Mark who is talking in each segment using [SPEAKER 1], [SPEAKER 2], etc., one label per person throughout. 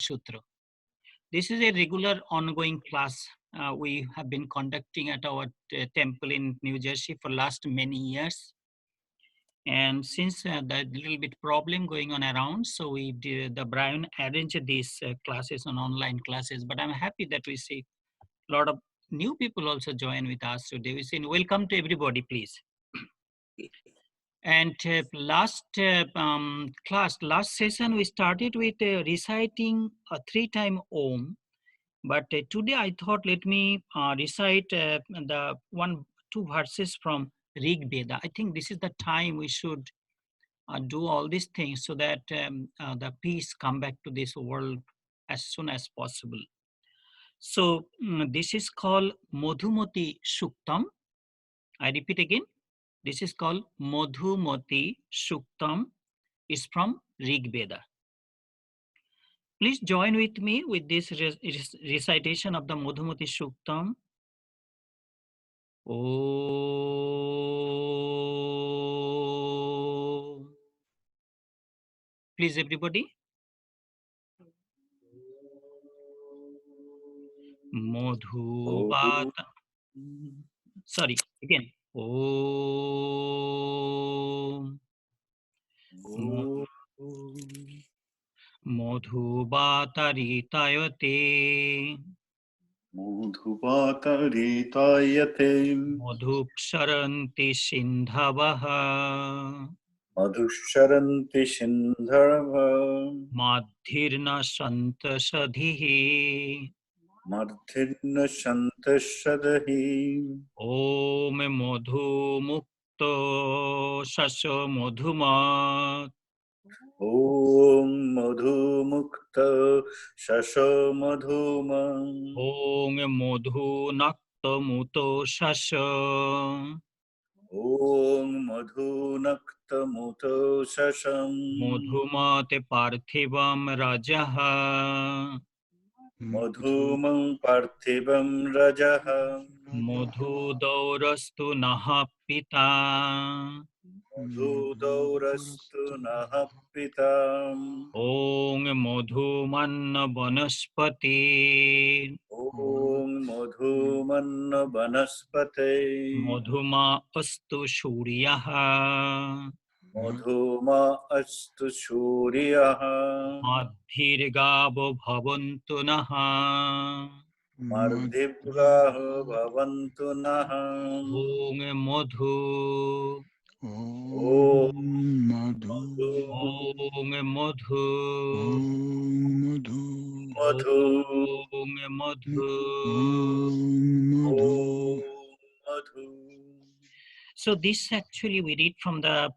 [SPEAKER 1] Sutra. This is a regular ongoing class we have been conducting at our temple in New Jersey for last many years. And since the little bit problem going on around, so we did, the Brian arranged these classes on online classes. But I'm happy that we see a lot of new people also join with us today. We say welcome to everybody, please. And last session, we started with reciting a 3-time Om. But today I thought, let me recite the 2 verses from Rig Veda. I think this is the time we should do all these things so that the peace come back to this world as soon as possible. So this is called Madhumati Suktam. I repeat again. This is called Madhumati Suktam. It's from Rig Veda. Please join with me with this recitation of the Madhumati Suktam. Oh. Please, everybody. Madhubata. Sorry, again. Om. Madhubatarityate.
[SPEAKER 2] Madhubatarityate.
[SPEAKER 1] Madhuksharanti sindhavaha.
[SPEAKER 2] Madhusharanti sindhavaha.
[SPEAKER 1] Madhirna santasadhihi.
[SPEAKER 2] Madhirna santasadhihi.
[SPEAKER 1] Om madhu mukto sasya madhumat.
[SPEAKER 2] Om madhu mukta shasha madhuma.
[SPEAKER 1] Om madhu nakta muto sasya.
[SPEAKER 2] Om madhu nakta muto shasham.
[SPEAKER 1] Madhumate parthivam rajaha.
[SPEAKER 2] Madhumam parthivam rajaha.
[SPEAKER 1] Madhu daurastu naha pita.
[SPEAKER 2] Madhu daurastu naha pitam.
[SPEAKER 1] Om madhumanna vanaspati.
[SPEAKER 2] Om madhumanna vanaspate.
[SPEAKER 1] Madhuma astu suryaha.
[SPEAKER 2] Madhuma astu suryaha.
[SPEAKER 1] Madhirgavo bhavantu naha.
[SPEAKER 2] Mardhivgaho bhavantu naha.
[SPEAKER 1] Om madhu.
[SPEAKER 2] Om madhu.
[SPEAKER 1] Om madhu.
[SPEAKER 2] Madhu.
[SPEAKER 1] Om madhu.
[SPEAKER 2] Om madhu.
[SPEAKER 1] So this actually we read from the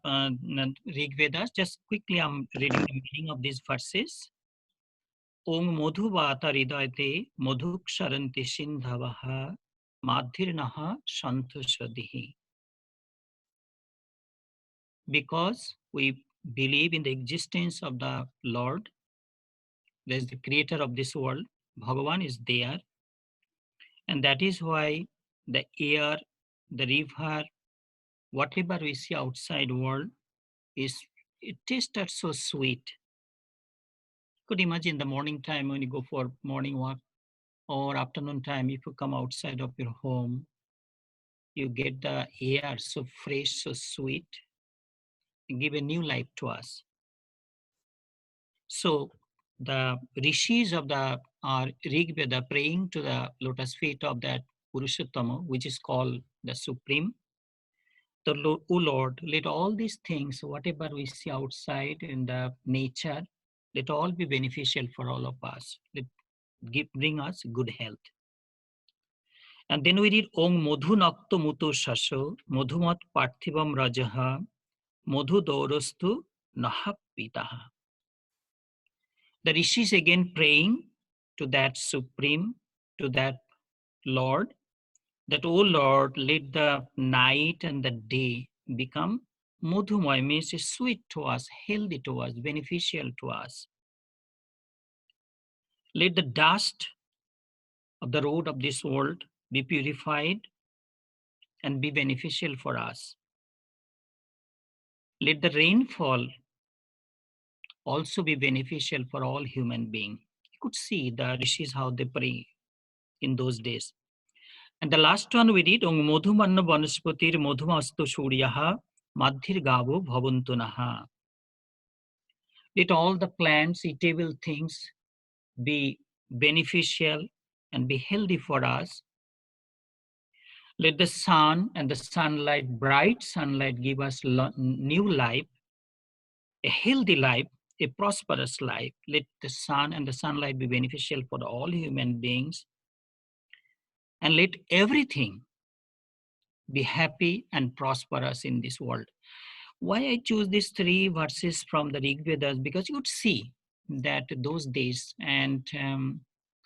[SPEAKER 1] Rig Vedas. Just quickly, I'm reading the meaning of these verses. Om madhuvata ridayate madhuksharanti sindhavaha madhirnaha santusadihi. Because we believe in the existence of the Lord, there's the creator of this world, Bhagavan is there. And that is why the air, the river, whatever we see outside world, it tasted so sweet. Could imagine the morning time when you go for morning walk or afternoon time, if you come outside of your home, you get the air so fresh, so sweet, and give a new life to us. So the rishis of the Rig Veda praying to the lotus feet of that Purushottama, which is called the Supreme. The Lord, O Lord, let all these things, whatever we see outside in the nature, let all be beneficial for all of us. Let bring us good health. And then we read Om Madhu Nakto Muto Shasho, Madhumat Parthivam Rajaha, Madhu Daurastu Nahak Pitaha. The rishis again praying to that Supreme, to that Lord, that, O Lord, let the night and the day become Madhumay, means sweet to us, healthy to us, beneficial to us. Let the dust of the road of this world be purified and be beneficial for us. Let the rainfall also be beneficial for all human beings. could see the rishis how they pray in those days. And the last one we read, Ong Modhumanna Vanaspatir Modhumastu Suryaha Madhir Gavo Bhavantunaha. Let all the plants, eatable things be beneficial and be healthy for us. Let the sun and the sunlight, bright sunlight, give us new life, a healthy life, a prosperous life. Let the sun and the sunlight be beneficial for all human beings. And let everything be happy and prosperous in this world. Why I choose these three verses from the Rig Vedas? Because you would see that those days and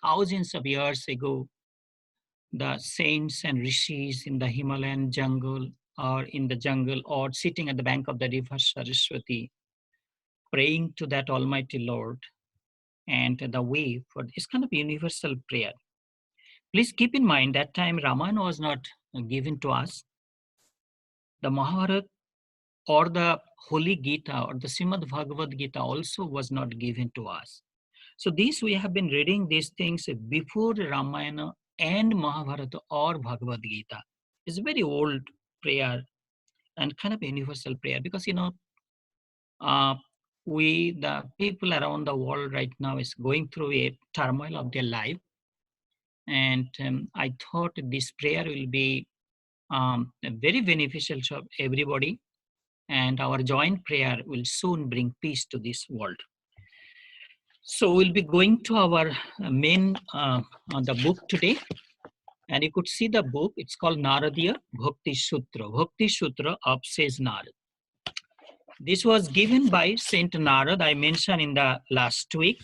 [SPEAKER 1] thousands of years ago, the saints and rishis in the Himalayan jungle or in the jungle or sitting at the bank of the river Saraswati, praying to that Almighty Lord, and the way for this kind of universal prayer. Please keep in mind that time Ramayana was not given to us. The Mahabharata or the Holy Gita or the Srimad Bhagavad Gita also was not given to us. So these we have been reading these things before Ramayana and Mahabharata or Bhagavad Gita. It's a very old prayer and kind of universal prayer because the people around the world right now is going through a turmoil of their life, and I thought this prayer will be very beneficial to everybody, and our joint prayer will soon bring peace to this world. So we'll be going to our main the book today, and you could see the book. It's called Naradiya Bhakti Sutra of Sage Narad. This was given by Saint Narad, I mentioned in the last week.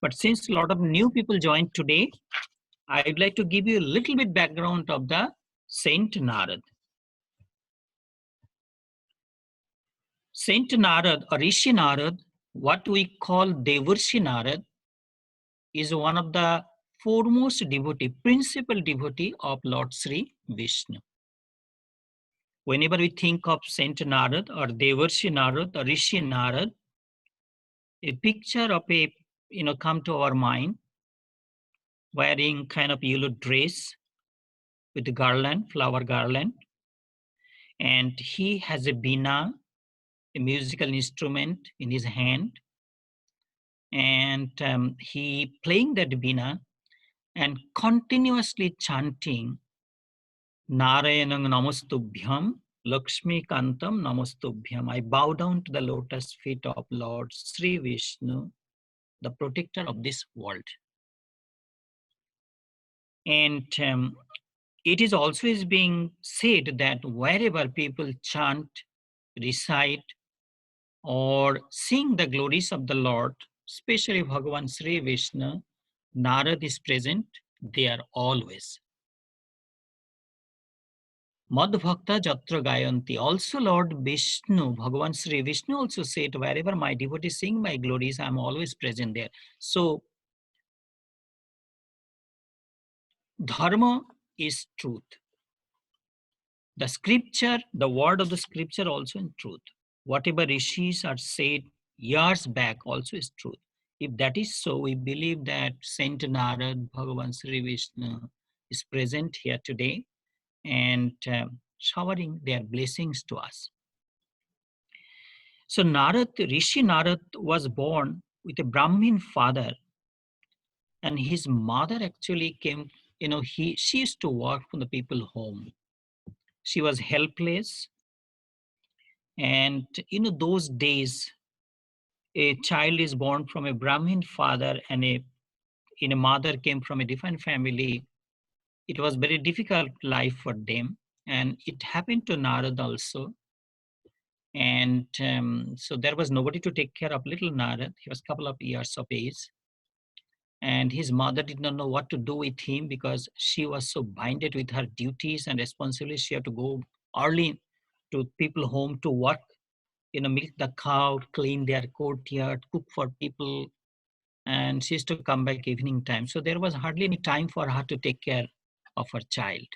[SPEAKER 1] But since a lot of new people joined today, I'd like to give you a little bit background of the Saint Narad. Saint Narad or Rishi Narad, what we call Devarshi Narad, is one of the foremost devotee, principal devotee of Lord Sri Vishnu. Whenever we think of Saint Narad or Devarshi Narad or Rishi Narad, a picture of a come to our mind, wearing kind of yellow dress with a garland, flower garland, and he has a veena, a musical instrument in his hand, and he playing that veena and continuously chanting Narayanam Namastubhyam, Lakshmi Kantam Namastubhyam. I bow down to the lotus feet of Lord Sri Vishnu, the protector of this world. And it is always being said that wherever people chant, recite, or sing the glories of the Lord, especially Bhagavan Sri Vishnu, Narad is present there always. Madhbhakta Jatra Gayanti. Also Lord Vishnu, Bhagavan Sri Vishnu also said, wherever my devotees sing my glories, I am always present there. So, Dharma is truth. The scripture, the word of the scripture also in truth. Whatever rishis are said years back also is truth. If that is so, we believe that Saint Narad, Bhagavan Sri Vishnu is present here today and showering their blessings to us. So Narad, Rishi Narad was born with a Brahmin father, and his mother actually came, she used to work from the people home. She was helpless, and those days, a child is born from a Brahmin father and a mother came from a different family. It was very difficult life for them, and it happened to Narad also. And so there was nobody to take care of little Narad. He was a couple of years of age, and his mother did not know what to do with him because she was so binded with her duties and responsibilities. She had to go early to people home to work, milk the cow, clean their courtyard, cook for people, and she used to come back evening time. So there was hardly any time for her to take care of her child.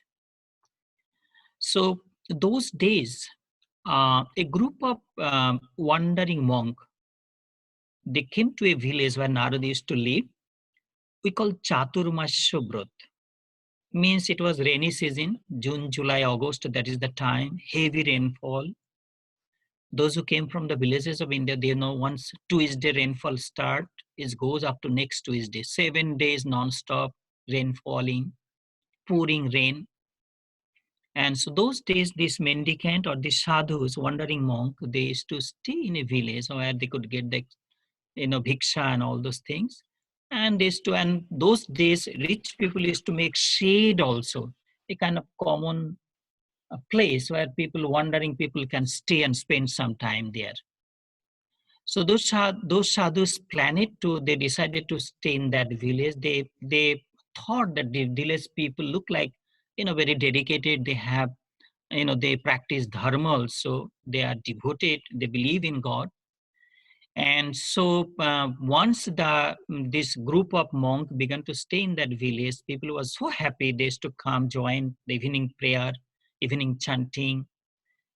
[SPEAKER 1] So those days, a group of wandering monk, they came to a village where Narada used to live, we call Chaturmasya Vrat. Means it was rainy season, June, July, August, that is the time, heavy rainfall. Those who came from the villages of India, they know once Tuesday rainfall start, it goes up to next Tuesday. 7 days non-stop rain falling, pouring rain. And so those days, this mendicant or this sadhus, wandering monk, they used to stay in a village where they could get the, bhiksha and all those things. And they used to, and those days, rich people used to make shade also, a kind of common place where people, wandering people, can stay and spend some time there. So those sadhus planned to, they decided to stay in that village. They thought that the village people look like, very dedicated. They have, they practice dharma also. They are devoted. They believe in God. And so once this group of monks began to stay in that village, people were so happy. They used to come join the evening prayer, evening chanting.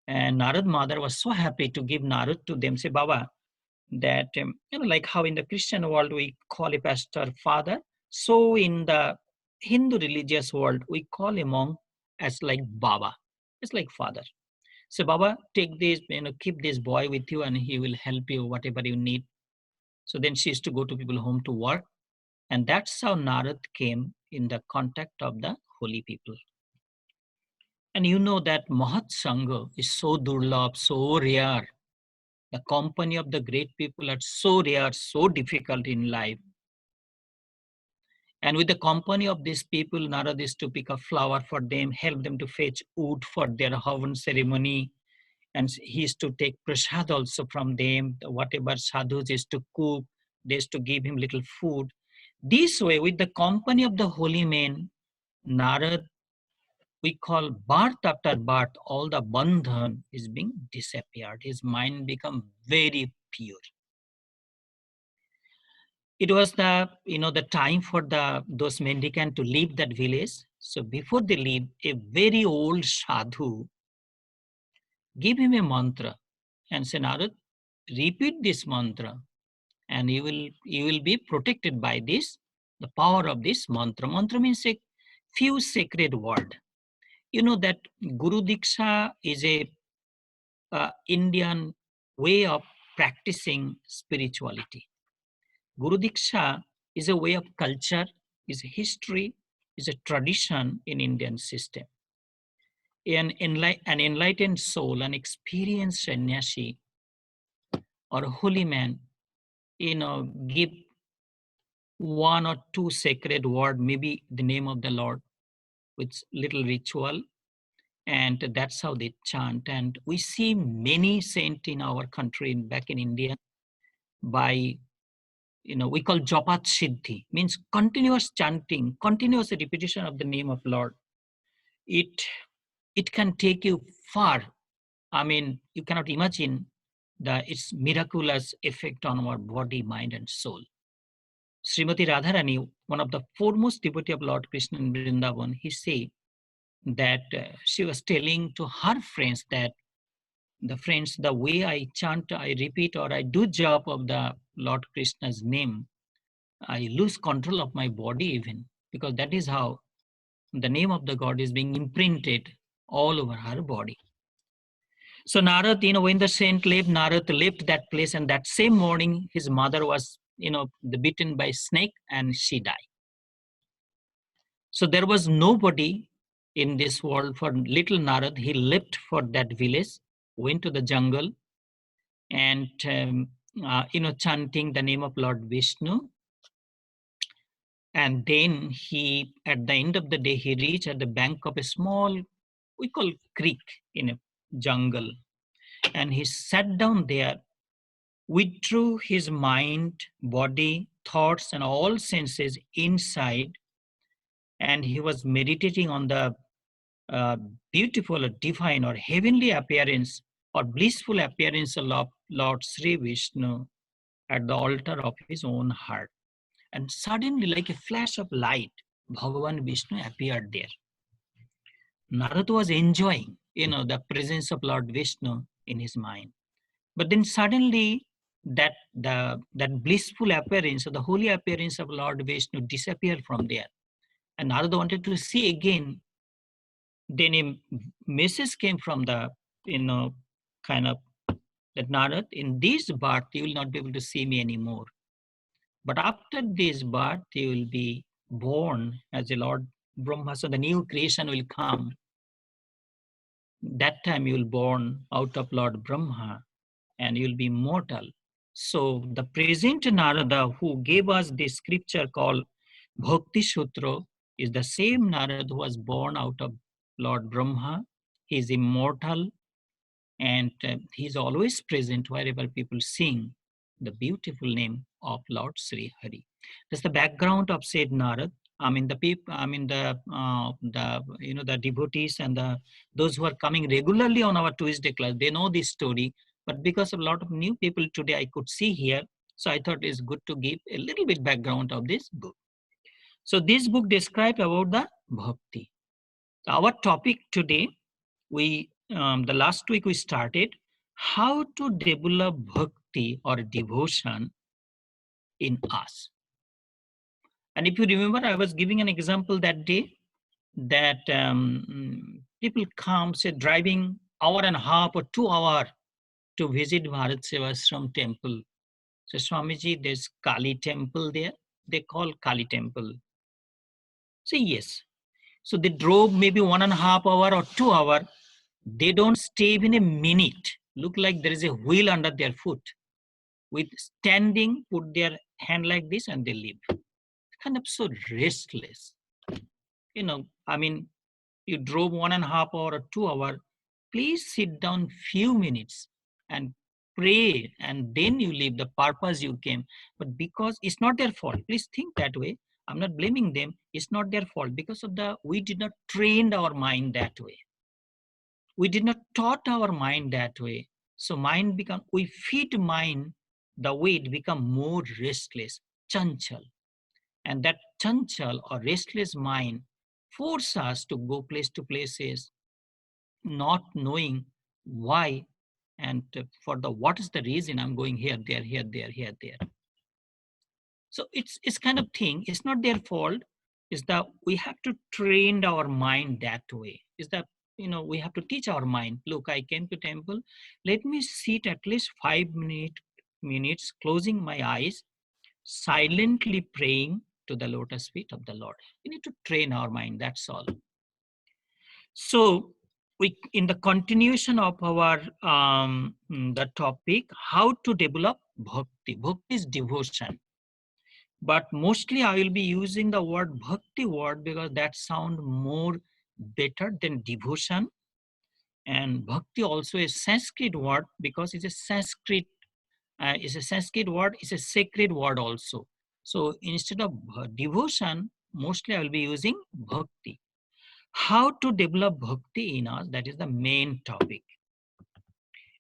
[SPEAKER 1] And Narad mother was so happy to give Narad to them. Say, Baba, that like how in the Christian world we call a pastor father, so in the Hindu religious world we call a monk as like Baba. It's like father. So Baba, take this, keep this boy with you and he will help you whatever you need. So then she used to go to people home to work, and that's how Narad came in the contact of the holy people. And you know that Mahat Sangha is so durlabh, so rare. The company of the great people are so rare, so difficult in life. And with the company of these people, Narad is to pick a flower for them, help them to fetch wood for their Havan ceremony. And he is to take prasad also from them. Whatever sadhus is to cook, they is to give him little food. This way, with the company of the holy men, Narad, we call birth after birth, all the bandhan is being disappeared. His mind become very pure. It was the time for those mendicants to leave that village. So before they leave, a very old sadhu give him a mantra and say, Narad, repeat this mantra and you will be protected by this, the power of this mantra. Mantra means a few sacred word. You know that Guru Diksha is a Indian way of practicing spirituality. Guru Diksha is a way of culture, is a history, is a tradition in Indian system. An enlightened soul, an experienced sannyasi or a holy man, give one or two sacred word, maybe the name of the Lord, with little ritual, and that's how they chant. And we see many saints in our country, back in India, by we call Japat Siddhi, means continuous chanting, continuous repetition of the name of Lord. It can take you far. I mean, you cannot imagine its miraculous effect on our body, mind, and soul. Srimati Radharani, one of the foremost devotee of Lord Krishna in Vrindavan, he said that she was telling to her friends that the way I chant, I repeat, or I do job of the Lord Krishna's name, I lose control of my body even, because that is how the name of the God is being imprinted all over her body. So Narad, when the saint left, Narad left that place, and that same morning his mother was, bitten by snake and she died. So there was nobody in this world for little Narad. He left for that village, went to the jungle, and chanting the name of Lord Vishnu. And then he, at the end of the day, he reached at the bank of a small, we call creek in a jungle. And he sat down there, withdrew his mind, body, thoughts, and all senses inside. And he was meditating on the beautiful or divine or heavenly appearance or blissful appearance of Lord Sri Vishnu at the altar of his own heart. And suddenly, like a flash of light, Bhagavan Vishnu appeared there. Narad was enjoying, the presence of Lord Vishnu in his mind. But then suddenly, that that blissful appearance or the holy appearance of Lord Vishnu disappeared from there. And Narada wanted to see again. Then a message came from the, kind of, that Narad, in this birth you will not be able to see me anymore. But after this birth you will be born as a Lord Brahma. So the new creation will come. That time you will born out of Lord Brahma and you will be mortal. So the present Narada who gave us this scripture called Bhakti Sutra is the same Narada who was born out of Lord Brahma. He is immortal and he is always present wherever people sing the beautiful name of Lord Sri Hari. That's the background of said Narad. I mean the people. I mean the devotees and those who are coming regularly on our Tuesday class. They know this story, but because of a lot of new people today, I could see here. So I thought it's good to give a little bit background of this book. So this book describes about the bhakti. Our topic today, the last week we started how to develop bhakti or devotion in us. And if you remember, I was giving an example that day that people come, say, driving hour and a half or 2 hours to visit Bharat Sevashram temple. So Swamiji, there's Kali temple there. They call Kali temple. Say yes. So they drove maybe 1.5 hours or 2 hours. They don't stay even a minute. Look like there is a wheel under their foot. With standing, put their hand like this and they leave. Kind of so restless. I mean, you drove 1.5 hours or 2 hours. Please sit down few minutes and pray, and then you leave the purpose you came. But because it's not their fault, please think that way. I'm not blaming them. It's not their fault because of we did not train our mind that way. We did not taught our mind that way. So we feed mind the way it become more restless, chanchal. And that chanchal or restless mind force us to go place to places, not knowing why and what is the reason I'm going here, there, here, there, here, there. So it's kind of thing. It's not their fault. Is that we have to train our mind that way. Is that we have to teach our mind. Look, I came to temple. Let me sit at least 5 minutes, closing my eyes, silently praying to the lotus feet of the Lord. We need to train our mind. That's all. So in the continuation of our the topic, how to develop bhakti. Bhakti is devotion. But mostly I will be using the word bhakti word because that sound more better than devotion. And bhakti also is Sanskrit word because it's a Sanskrit word, it's a sacred word also. So instead of devotion, mostly I will be using bhakti. How to develop bhakti in us, that is the main topic.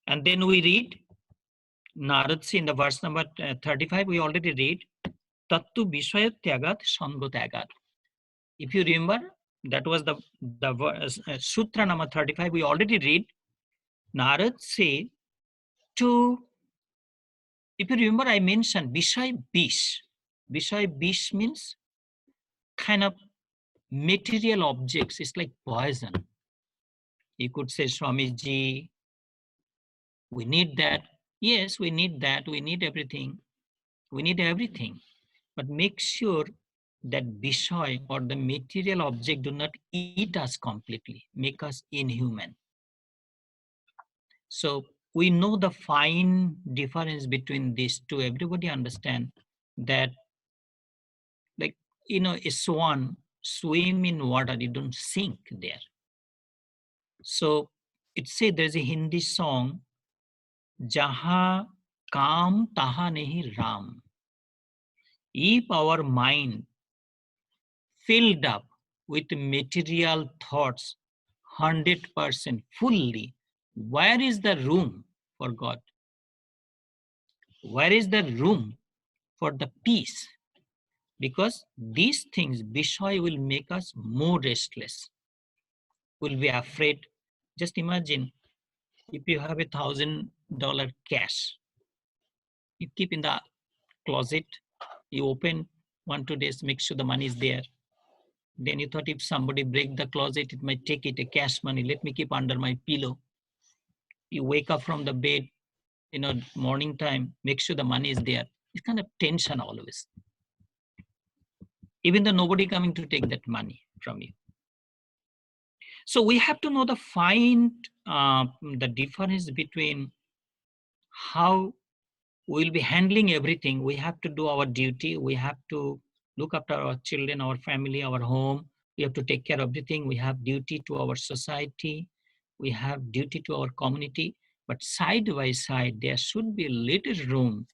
[SPEAKER 1] And then we read Naradsi in the verse number 35, we already read Tattu Vishaya Tyagat Sanga Tyagat. If you remember, that was the Sutra number 35, we already read. Narad say if you remember, I mentioned Vishaya Bish. Vishaya Bish means kind of material objects. It's like poison. You could say, Swamiji, we need that. Yes, we need that. We need everything. We need everything. But make sure that Vishay or the material object do not eat us completely, make us inhuman. So we know the fine difference between these two. Everybody understand that, like, a swan swim in water, you don't sink there. So it says there's a Hindi song, Jaha Kam Taha Nahi Ram. If our mind filled up with material thoughts 100% fully, where is the room for God? Where is the room for the peace? Because these things, Vishay, will make us more restless. We'll be afraid. Just imagine if you have $1,000 cash You keep in the closet, you open 1-2 days, make sure the money is there. Then you thought if somebody break the closet, it might take it, a cash money, let me keep under my pillow. You wake up from the bed, morning time, make sure the money is there. It's kind of tension always. Even though nobody coming to take that money from you. So we have to know the difference between how we'll be handling everything. We have to do our duty. We have to look after our children, our family, our home. We have to take care of everything. We have duty to our society. We have duty to our community. But side by side, there should be a little room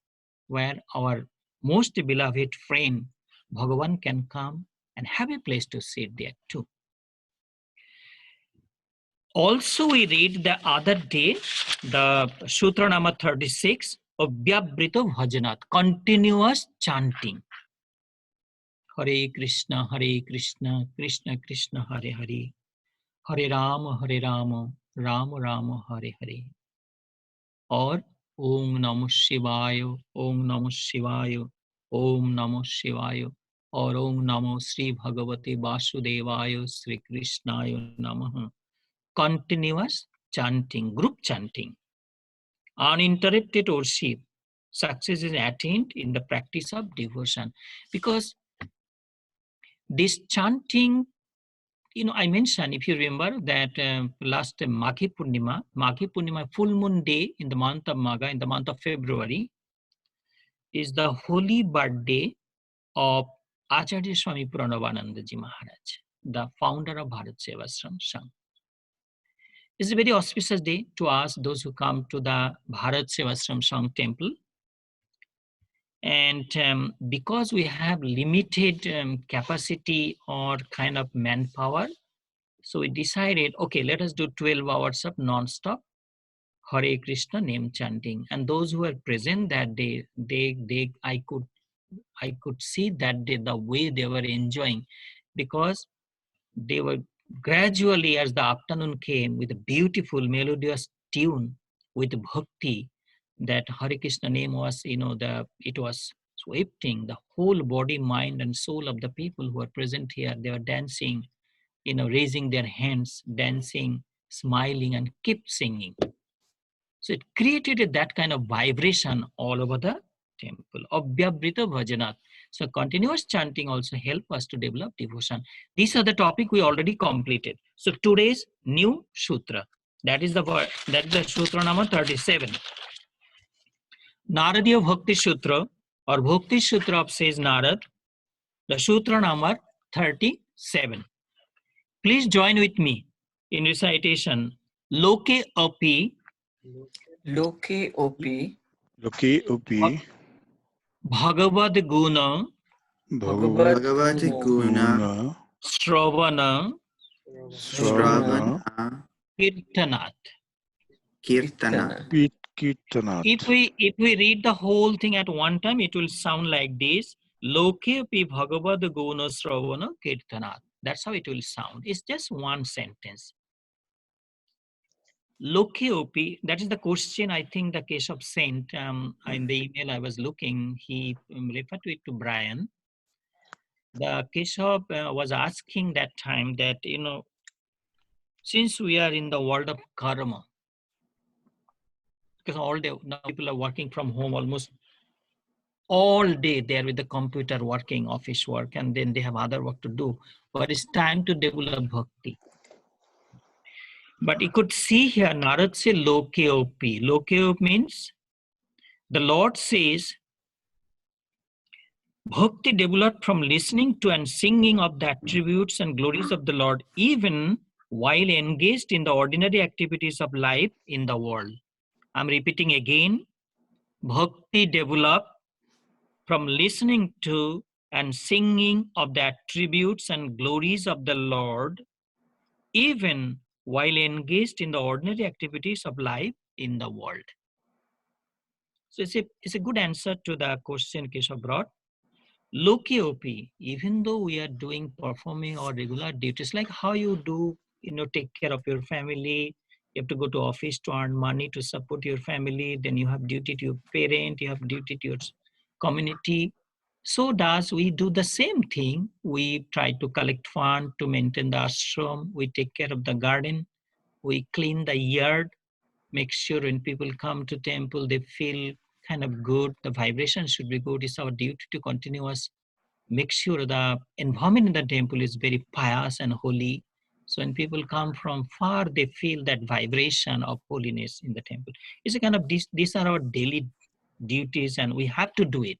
[SPEAKER 1] where our most beloved friend, Bhagavan, can come and have a place to sit there too. Also, we read the other day, the Sutra number 36, Abhyabrita Bhajanat, continuous chanting. Hare Krishna, Krishna Krishna, Hare Hare, Hare Rama, Rama Rama, Hare Hare. Or Om Namo Shivaya, Om Namo Shivaya, Om Namo Shivaya, or Om Namo Sri Bhagavate Vasudevaya, Sri Krishnaya Namaha. Continuous chanting, group chanting, uninterrupted worship. Success is attained in the practice of devotion. Because this chanting, I mentioned, if you remember, that last Maghi Purnima, full moon day in the month of Magha, in the month of February, is the holy birthday of Acharya Swami Pranavananda Ji Maharaj, the founder of Bharat Sevashram Sangh. It's a very auspicious day to us, those who come to the Bharat Sevashram Sangh temple. And because we have limited capacity or kind of manpower, so we decided, okay, let us do 12 hours of non-stop Hare Krishna name chanting. And those who were present that day, I could see that day the way they were enjoying, because they were gradually, as the afternoon came, with a beautiful melodious tune with bhakti, that Hare Krishna name was, it was sweeping the whole body, mind and soul of the people who are present here. They were dancing, raising their hands, dancing, smiling, and keep singing. So it created that kind of vibration all over the temple. Abhyabrita Bhajanat. So continuous chanting also help us to develop devotion. These are the topic we already completed. So today's new sutra, that is the sutra number 37. Naradiya Bhakti Sutra, or Bhakti Sutra of says Narad, the sutra number 37. Please join with me in recitation. Loke api Bhagavad Guna Shravana Kirtanat. If we read the whole thing at one time, it will sound like this: Loke api Bhagavad Guna Shravana Kirtanat. That's how it will sound. It's just one sentence. Loke api, that is the question I think the Keshav sent in the email I was looking. He referred to it to Brian. The Keshav was asking that time that, since we are in the world of karma, because all day now people are working from home almost all day, they're with the computer working, office work, and then they have other work to do. But it's time to develop bhakti. But you could see here, Narad say Loke api. Loke api means the Lord says, bhakti developed from listening to and singing of the attributes and glories of the Lord, even while engaged in the ordinary activities of life in the world. I'm repeating again, bhakti developed from listening to and singing of the attributes and glories of the Lord, even while engaged in the ordinary activities of life in the world. So it's a good answer to the question Keshav brought. Loke api, even though we are performing our regular duties, like how you do, take care of your family, You have to go to office to earn money to support your family. Then you have duty to your parent. You have duty to your community. So does we do the same thing. We try to collect fund to maintain the ashram. We take care of the garden. We clean the yard. Make sure when people come to temple, they feel kind of good. The vibration should be good. It's our duty to continuous make sure the environment in the temple is very pious and holy. So when people come from far, they feel that vibration of holiness in the temple. It's a kind of these are our daily duties, and we have to do it.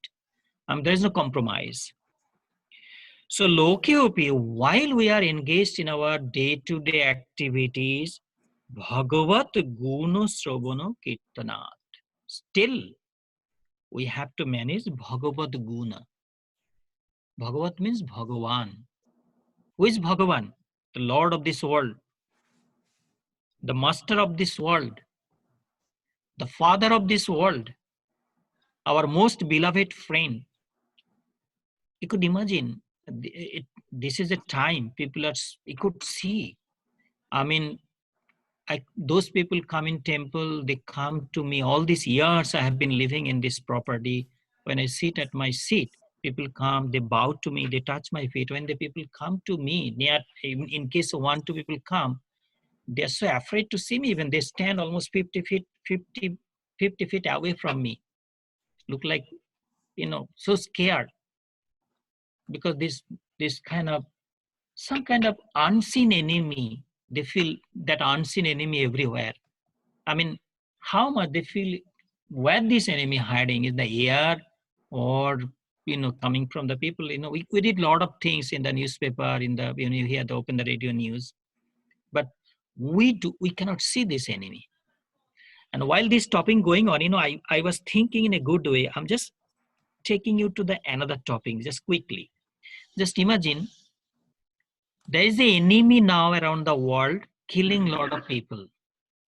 [SPEAKER 1] There is no compromise. So Lokyopi, while we are engaged in our day-to-day activities, Bhagavat Guna Sravana Kirtanat. Still, we have to manage Bhagavat Guna. Bhagavat means Bhagavan. Who is Bhagavan? The Lord of this world, the Master of this world, the Father of this world, our most beloved friend. You could imagine, this is a time people are, you could see. I mean, those people come in temple, they come to me. All these years I have been living in this property. When I sit at my seat, people come, they bow to me, they touch my feet. When the people come to me, near, in case one, two people come, they're so afraid to see me. Even they stand almost 50 feet away from me. Look like, so scared. Because this kind of, some kind of unseen enemy, they feel that unseen enemy everywhere. I mean, how much they feel, where this enemy hiding, in the air or, coming from the people. We did a lot of things in the newspaper, you hear open the radio news. But we cannot see this enemy. And while this topic going on, I was thinking in a good way. I'm just taking you to the another topic, just quickly. Just imagine, there is an enemy now around the world killing a lot of people.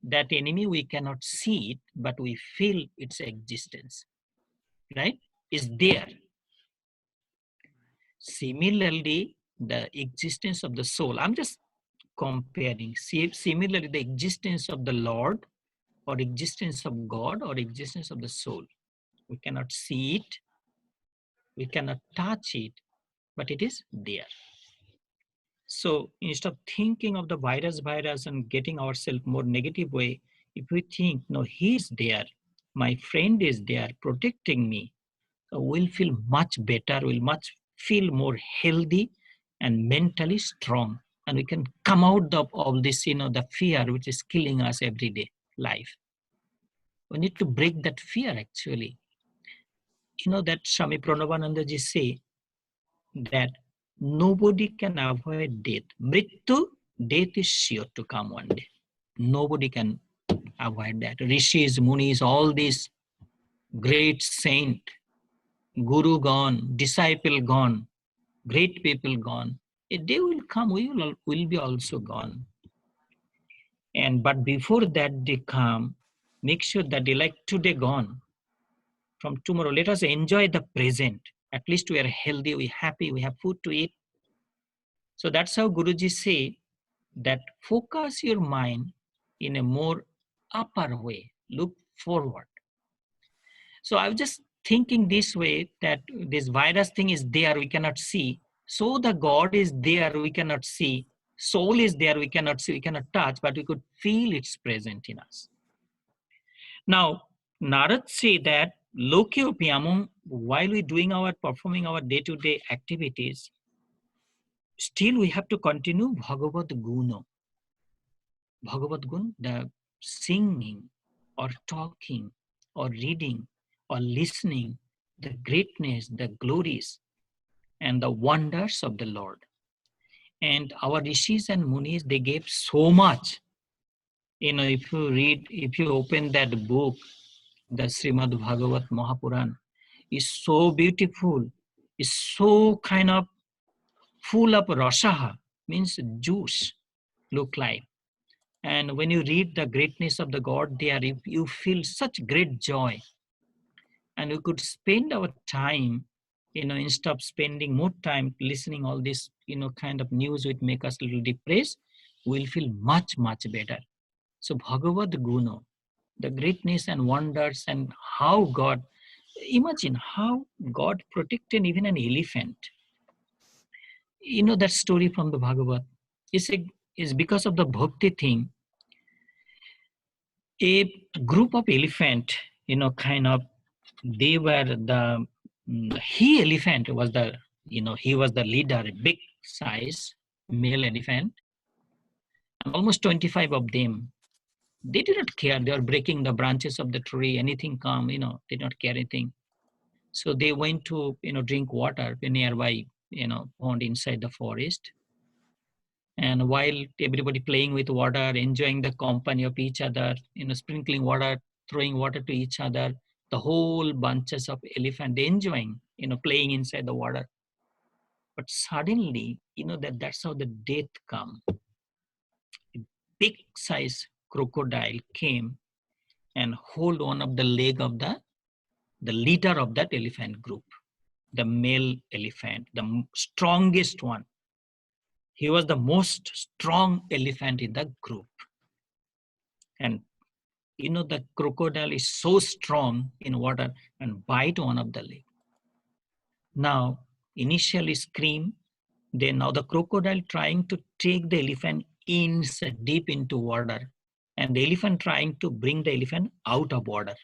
[SPEAKER 1] That enemy, we cannot see it, but we feel its existence, right? Is there. Similarly, the existence of the soul, I'm just comparing. Similarly, the existence of the Lord, or existence of God, or existence of the soul. We cannot see it, we cannot touch it, but it is there. So instead of thinking of the virus and getting ourselves more negative way, if we think, no, he is there, my friend is there protecting me, so we'll feel much better, we'll feel more healthy and mentally strong. And we can come out of all this, the fear which is killing us every day life. We need to break that fear actually. That Swami Pranavanandaji say that nobody can avoid death. Mrityu, death is sure to come one day. Nobody can avoid that. Rishis, Munis, all these great saint, guru gone, disciple gone, great people gone. A day will come, we will be also gone. But before that day come, make sure that they like today gone. From tomorrow, let us enjoy the present. At least we are healthy, we are happy, we have food to eat. So that's how Guruji say that focus your mind in a more upper way, look forward. So I was just thinking this way, that this virus thing is there, we cannot see. So the God is there, we cannot see. Soul is there, we cannot see, we cannot touch, but we could feel it's present in us. Now, Narad say that Lokyopi, while we performing our day-to-day activities, still we have to continue Bhagavad Guna. Bhagavad Guna, the singing or talking or reading or listening, the greatness, the glories, and the wonders of the Lord. And our rishis and munis, they gave so much. If you open that book, the Srimad Bhagavat Mahapuran, is so beautiful, is so kind of full of rasaha, means juice, look like. And when you read the greatness of the God there, you feel such great joy. And we could spend our time, instead of spending more time listening all this, kind of news which make us a little depressed, we'll feel much, much better. So Bhagavad Guna, the greatness and wonders and how God, imagine how God protected even an elephant. You know that story from the Bhagavad is because of the bhakti thing. A group of elephant, kind of, they were he elephant was he was the leader, a big size male elephant, and almost 25 of them. They did not care. They were breaking the branches of the tree. Anything come, they did not care anything. So they went to, drink water nearby, pond inside the forest. And while everybody playing with water, enjoying the company of each other, sprinkling water, throwing water to each other, the whole bunches of elephant enjoying, playing inside the water. But suddenly, that's how the death come. A big size crocodile came and hold one of the leg of the leader of that elephant group, the male elephant, the strongest one. He was the most strong elephant in the group. And the crocodile is so strong in water and bite one of the leg. Now, initially scream, then now the crocodile trying to take the elephant deep into water, and the elephant trying to bring the elephant out of water.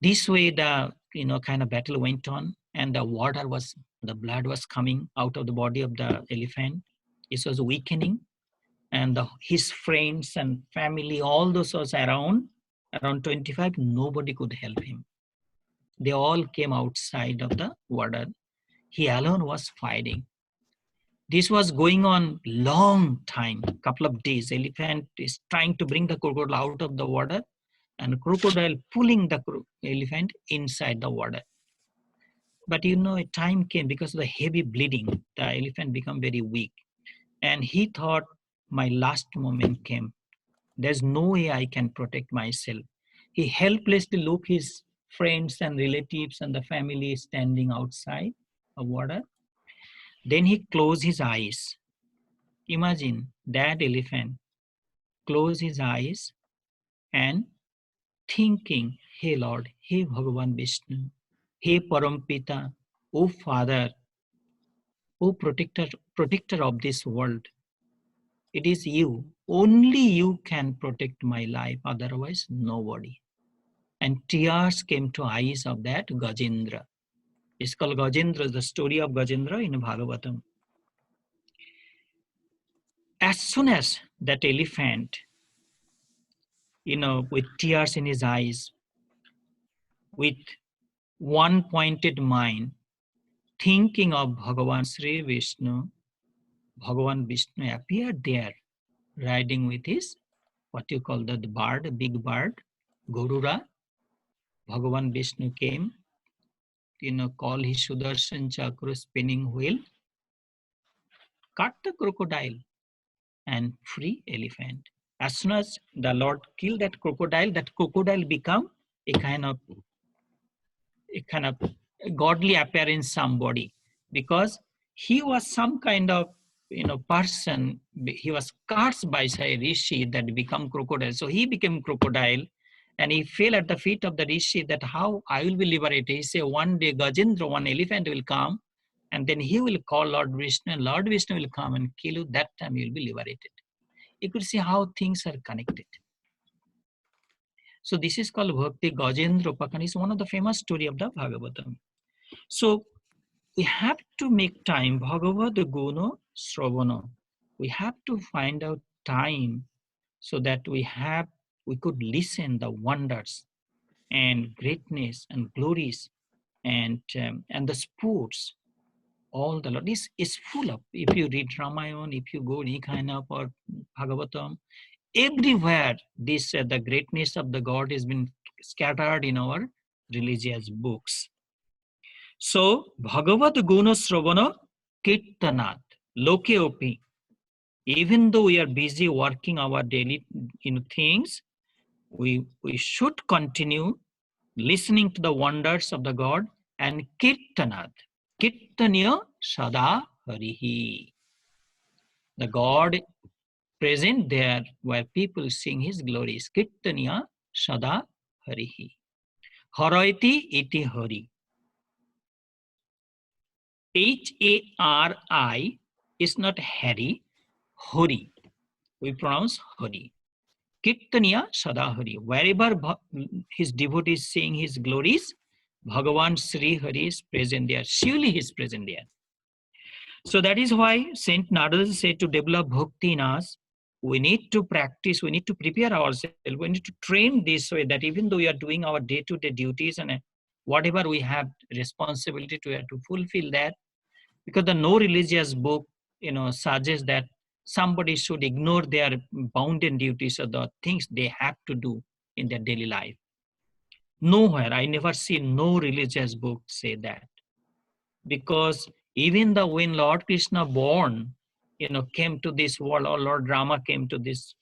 [SPEAKER 1] This way the kind of battle went on, and the blood was coming out of the body of the elephant. It was weakening, and his friends and family, all those was around 25, nobody could help him. They all came outside of the water. He alone was fighting. This was going on long time, couple of days. Elephant is trying to bring the crocodile out of the water, and crocodile pulling the elephant inside the water. But a time came, because of the heavy bleeding, the elephant became very weak. And he thought, my last moment came. There's no way I can protect myself. He helplessly looked his friends and relatives and the family standing outside of water. Then he closed his eyes. Imagine that elephant closed his eyes and thinking, hey Lord, hey Bhagavan Vishnu, hey Parampita, O Father, O protector of this world. It is you, only you can protect my life, otherwise nobody. And tears came to eyes of that Gajendra. It's called Gajendra, the story of Gajendra in Bhagavatam. As soon as that elephant, with tears in his eyes, with one pointed mind, thinking of Bhagavan Sri Vishnu, Bhagavan Vishnu appeared there, riding with his, what you call the bird, a big bird, Garuda. Bhagavan Vishnu came, call his Sudarshan Chakra spinning wheel, cut the crocodile and free elephant. As soon as the Lord killed that crocodile become a kind of godly appearance somebody, because he was some kind of person. He was cursed by say rishi that become crocodile, so he became crocodile, and he fell at the feet of the rishi that how I will be liberated. He said one day Gajendra, one elephant will come, and then he will call Lord Vishnu, and Lord Vishnu will come and kill you. That time you will be liberated. You could see how things are connected. So this is called Bhakti Gajendra Upakhanda. It's one of the famous story of the Bhagavatam. So we have to make time, Bhagavad Guna Sravana. We have to find out time so that we could listen the wonders and greatness and glories and the sports. All the Lord is full of. If you read Ramayana, if you go any kind of or Bhagavatam, everywhere this the greatness of the God has been scattered in our religious books. So Bhagavad Guna Sravana Kirtanat Loke Opi. Even though we are busy working our daily things, we should continue listening to the wonders of the God and Kirtanat. Kirtanya Sada Harihi. The God present there where people sing his glories. Kirtaniya Sada Harihi. Haraiti iti Hari. Hari is not Hari, Hari. We pronounce Hari. Kirtaniya Sada Hari. Wherever his devotees sing his glories, Bhagavan Sri Hari is present there. Surely he is present there. So that is why Saint Narada said to develop bhakti in us, we need to practice, we need to prepare ourselves, we need to train this way that even though we are doing our day-to-day duties and whatever we have responsibility to fulfill that, because the no religious book, suggests that somebody should ignore their bounden duties or the things they have to do in their daily life. Nowhere, I never see no religious book say that. Because even when Lord Krishna born, came to this world, or Lord Rama came to this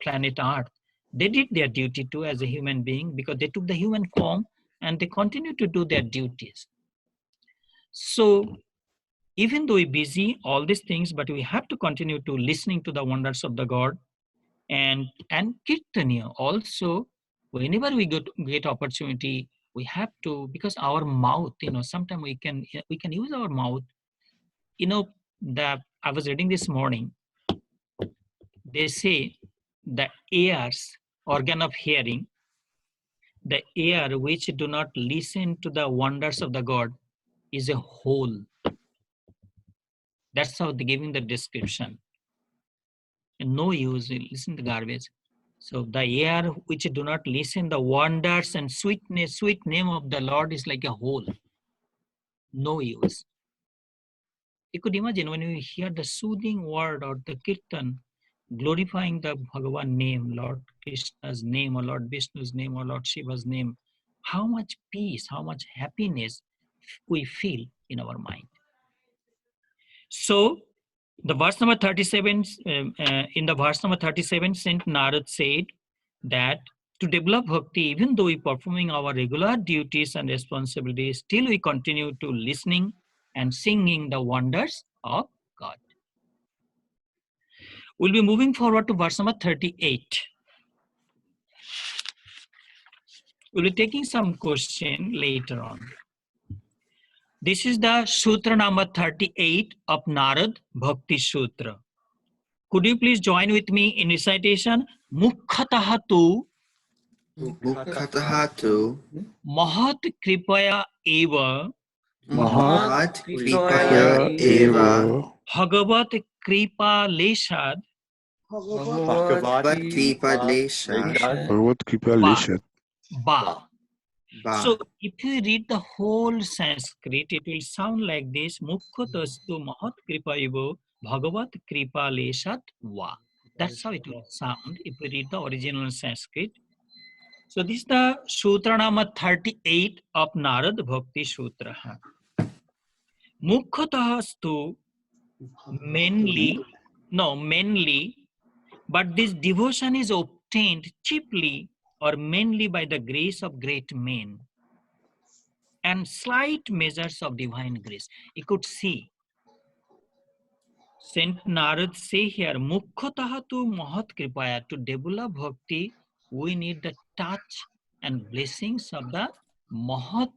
[SPEAKER 1] planet Earth, they did their duty too as a human being, because they took the human form and they continue to do their duties. So even though we're busy, all these things, but we have to continue to listening to the wonders of the God. And Kirtaniya also, whenever we get opportunity, we have to, because our mouth, sometimes we can use our mouth. I was reading this morning, they say the ears, organ of hearing, the ear which do not listen to the wonders of the God is a hole. That's how they're giving the description. And no use, listen to garbage. So the ear which do not listen the wonders and sweet name of the Lord is like a hole. No use. You could imagine when you hear the soothing word or the kirtan, glorifying the Bhagavan name, Lord Krishna's name, or Lord Vishnu's name, or Lord Shiva's name, how much peace, how much happiness we feel in our mind. So the verse number 37, in the verse number 37, Saint Narad said that to develop bhakti, even though we performing our regular duties and responsibilities, still we continue to listening and singing the wonders of God. We'll be moving forward to verse number 38. We'll be taking some question later on. This is the Sutra number 38 of Narad Bhakti Sutra. Could you please join with me in recitation? Mukkhataha tu Mahat Kripaya Eva Bhagavat Kripa Leshad Ba. So if you read the whole Sanskrit, it will sound like this: Mukkhatastu Mahat Kripa Eva Bhagavat Kripa Leshad Va. That's how it will sound if we read the original Sanskrit. So this is the Sutra number 38 of Narad Bhakti Sutra. Mukkhatastu mainly, but this devotion is obtained chiefly or mainly by the grace of great men and slight measures of divine grace. You could see Saint Narad say here, Mukkhataha tu Mahat Kripaya. To develop bhakti, we need the touch and blessings of the Mahat.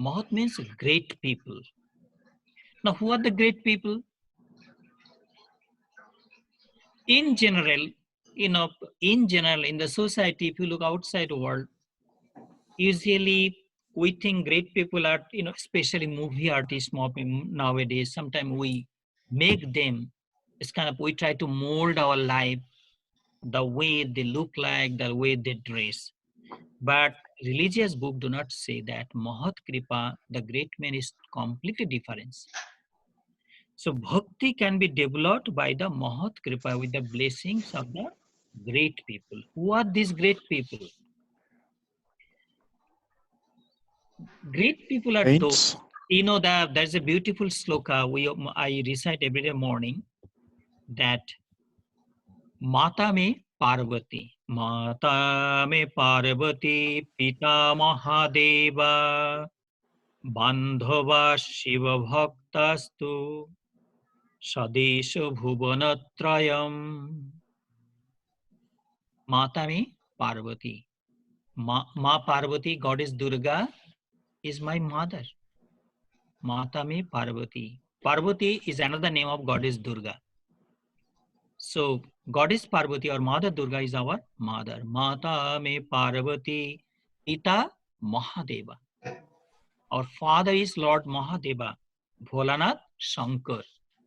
[SPEAKER 1] Mahat means great people. Now, who are the great people? In general, in the society, if you look outside the world, usually we think great people are, especially movie artists nowadays. Sometimes we make them, it's kind of, we try to mold our life the way they look like, the way they dress. But religious book do not say that. Mahat Kripa, the great man, is completely different. So bhakti can be developed by the Mahat Kripa with the blessings of the great people. Who are these great people? Great people are those. That there's a beautiful sloka I recite every day morning, that Mata me Parvati, Mata me Parvati, Pita Mahadeva, Bandhava Shiva Bhaktastu. Sadesha Bhuvanatrayam. Matame Parvati. Ma Parvati, goddess Durga, is my mother. Matame Parvati. Parvati is another name of goddess Durga. So goddess Parvati or Mother Durga is our mother. Mata me Parvati, Pita Mahadeva. Our father is Lord Mahadeva, Bholanath Shankar,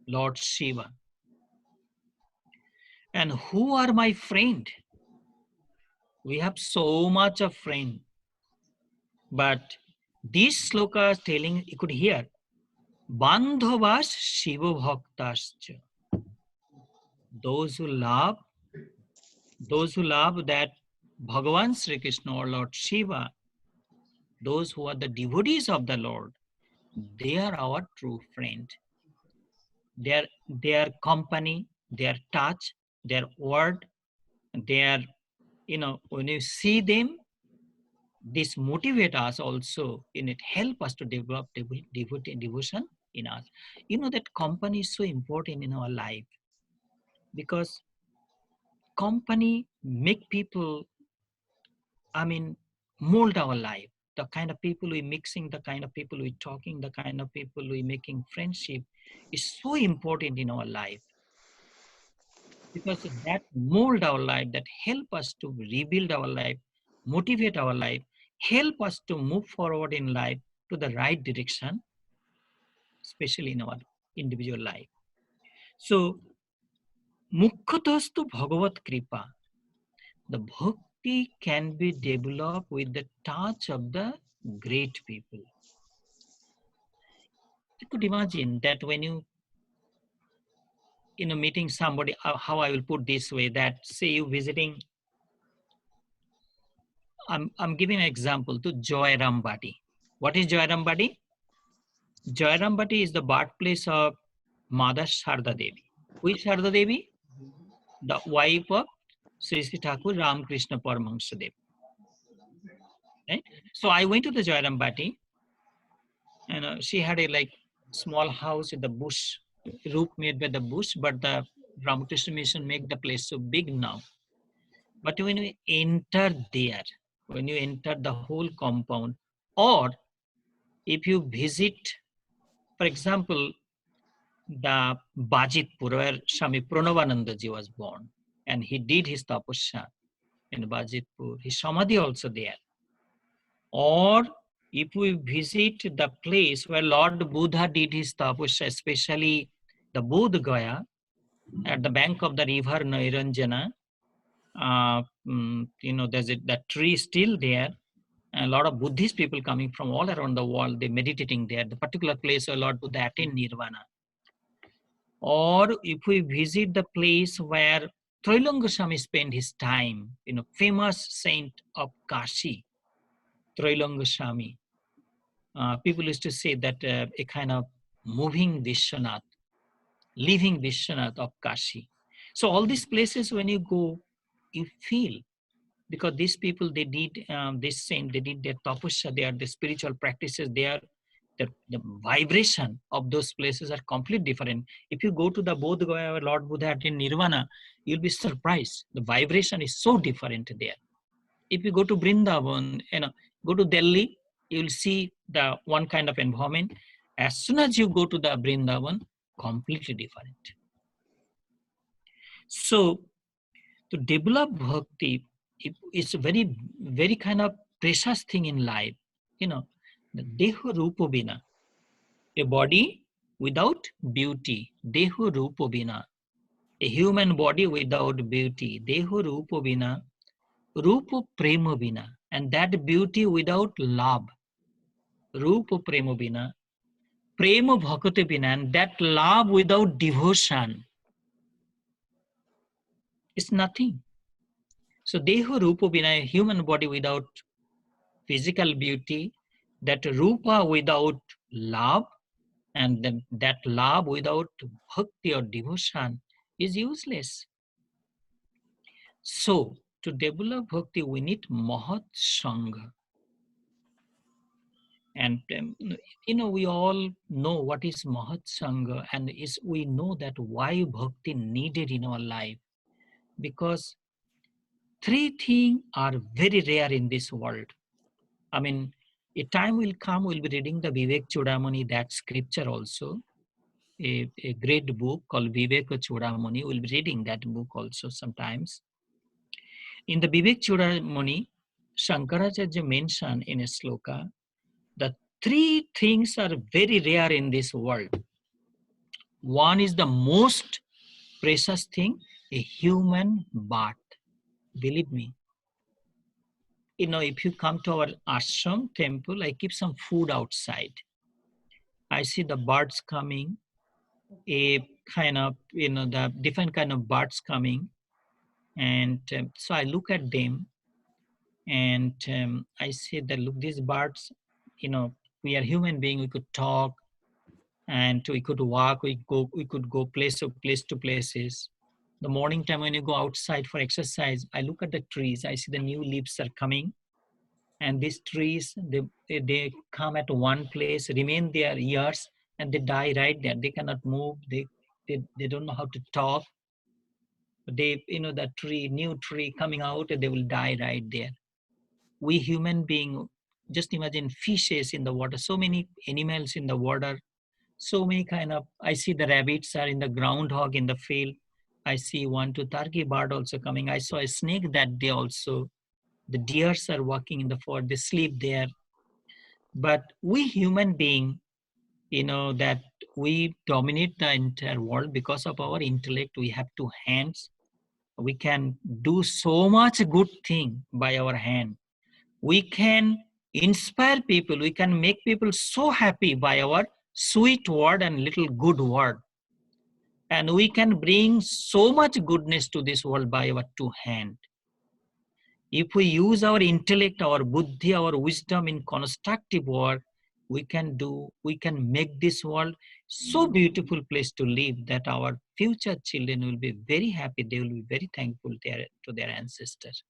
[SPEAKER 1] Lord Shiva. And who are my friend? We have so much of friend. But this sloka is telling, you could hear, Bandhavas Shiva Bhaktascha. Those who love that Bhagavan Sri Krishna or Lord Shiva, those who are the devotees of the Lord, they are our true friend. Their company, their touch, their word, their, when you see them, this motivate us also, and it help us to develop devotion in us. That company is so important in our life, because company make people, mold our life. The kind of people we mixing, the kind of people we talking, the kind of people we making friendship is so important in our life, because that mold our life, that help us to rebuild our life, motivate our life, help us to move forward in life to the right direction, especially in our individual life. So, Mukkhatastu Bhagavat Kripa. The bhakti can be developed with the touch of the great people. You could imagine that when you meeting somebody, how I will put this way, that say you visiting, I'm giving an example to Joyram Badi. What is Joyram Badi? Joyram Badi is the birthplace of Mother Sharda Devi. Who is Sharda Devi? The wife of Sri Sri Thakur Ramakrishna Paramahansa Dev. Right? So I went to the Joyram Badi, and she had a small house in the bush, roof made by the bush, but the Ramakrishna Mission make the place so big now. But when you enter there, when you enter the whole compound, or if you visit, for example, the Bajitpur, where Swami Pranavanandaji was born, and he did his tapasya in Bajitpur, his samadhi also there. Or if we visit the place where Lord Buddha did his tapasya, especially the Bodh Gaya, at the bank of the river Nairanjana, there's that tree still there. And a lot of Buddhist people coming from all around the world, they meditating there, the particular place where Lord Buddha attained Nirvana. Or if we visit the place where Trailanga Swami spent his time, famous saint of Kashi, Trailanga Swami. People used to say that a kind of moving Vishwanath, living Vishwanath of Kashi. So all these places, when you go, you feel, because these people, they did this saint, they did their tapasya, they are the spiritual practices, they are the vibration of those places are completely different. If you go to the Bodh Gaya where Lord Buddha attained Nirvana, you'll be surprised. The vibration is so different there. If you go to Vrindavan, go to Delhi, you'll see the one kind of environment. As soon as you go to the Vrindavan, completely different. So to develop bhakti, it's a very, very kind of precious thing in life. The Deha Rupa Bina, a body without beauty, Deha Rupa Bina. A human body without beauty, Deha Rupa Bina, Rupa Prema Bina. And that beauty without love, Rupa Prema Bina, Prema Bhakti Bina. And that love without devotion is nothing. So Deha Rupa Bina, a human body without physical beauty, that Rupa without love, and then that love without bhakti or devotion is useless. So to develop bhakti, we need Mahat Sangha. And we all know what is Mahat Sangha, and we know that why bhakti needed in our life, because three things are very rare in this world. I mean, a time will come, we'll be reading the Vivek Chudamani, that scripture also, a great book called Vivek Chudamani. We'll be reading that book also sometimes. In the Vivek Chudamani, Shankaracharya mentioned in a sloka that three things are very rare in this world. One is the most precious thing, a human birth. Believe me. If you come to our ashram temple, I keep some food outside. I see the birds coming, a kind of, the different kind of birds coming. And so I look at them and I say that, look, these birds, we are human beings, we could talk and we could walk, we could go place to places. The morning time when you go outside for exercise, I look at the trees, I see the new leaves are coming. And these trees, they come at one place, remain there years, and they die right there. They cannot move. They don't know how to talk. The tree, new tree coming out, they will die right there. We human being, just imagine fishes in the water, so many animals in the water, so many kind of, I see the rabbits are in the groundhog in the field. I see one, two turkey bird also coming. I saw a snake that day also. The deers are walking in the forest, they sleep there. But we human being, that we dominate the entire world because of our intellect. We have two hands. We can do so much good thing by our hand. We can inspire people. We can make people so happy by our sweet word and little good word. And we can bring so much goodness to this world by our two hands. If we use our intellect, our buddhi, our wisdom in constructive work, we can make this world so beautiful place to live that our future children will be very happy. They will be very thankful to their ancestors.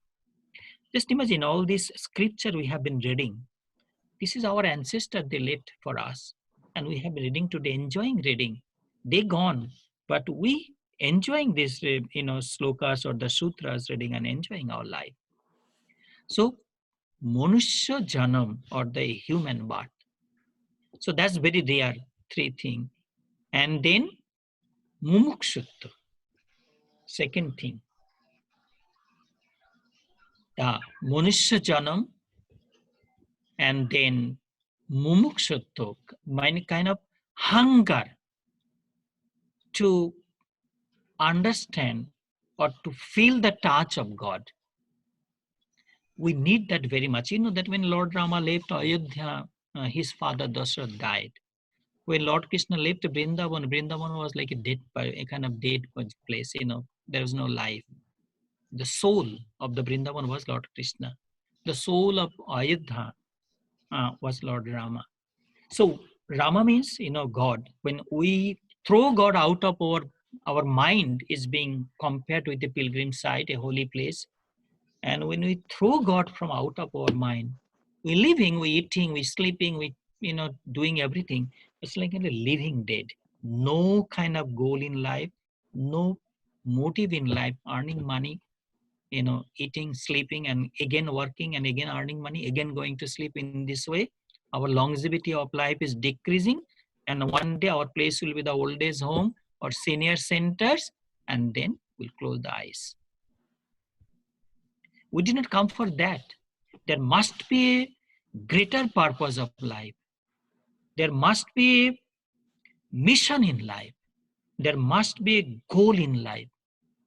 [SPEAKER 1] Just imagine all this scripture we have been reading. This is our ancestor they left for us. And we have been reading today, enjoying reading. They gone, but we enjoying this, slokas or the sutras reading and enjoying our life. So Manushya Janam, or the human birth. So that's very rare, three things. And then Mumukshutva, second thing. Manushya Janam, and then Mumukshutva, kind of hunger to understand or to feel the touch of God. We need that very much. You know that when Lord Rama left Ayodhya, his father Dasharatha died. When Lord Krishna left Vrindavan, Vrindavan was like a kind of dead place. There was no life. The soul of the Vrindavan was Lord Krishna. The soul of Ayodhya was Lord Rama. So Rama means, God. When we throw God out of our mind, is being compared with a pilgrim site, a holy place. And when we throw God from out of our mind, we living, we eating, we sleeping, we doing everything. It's like a living dead. No kind of goal in life, no motive in life, earning money, eating, sleeping, and again working, and again earning money, again going to sleep. In this way, our longevity of life is decreasing. And one day our place will be the old age home or senior centers, and then we'll close the eyes. We did not come for that. There must be a greater purpose of life. There must be a mission in life. There must be a goal in life.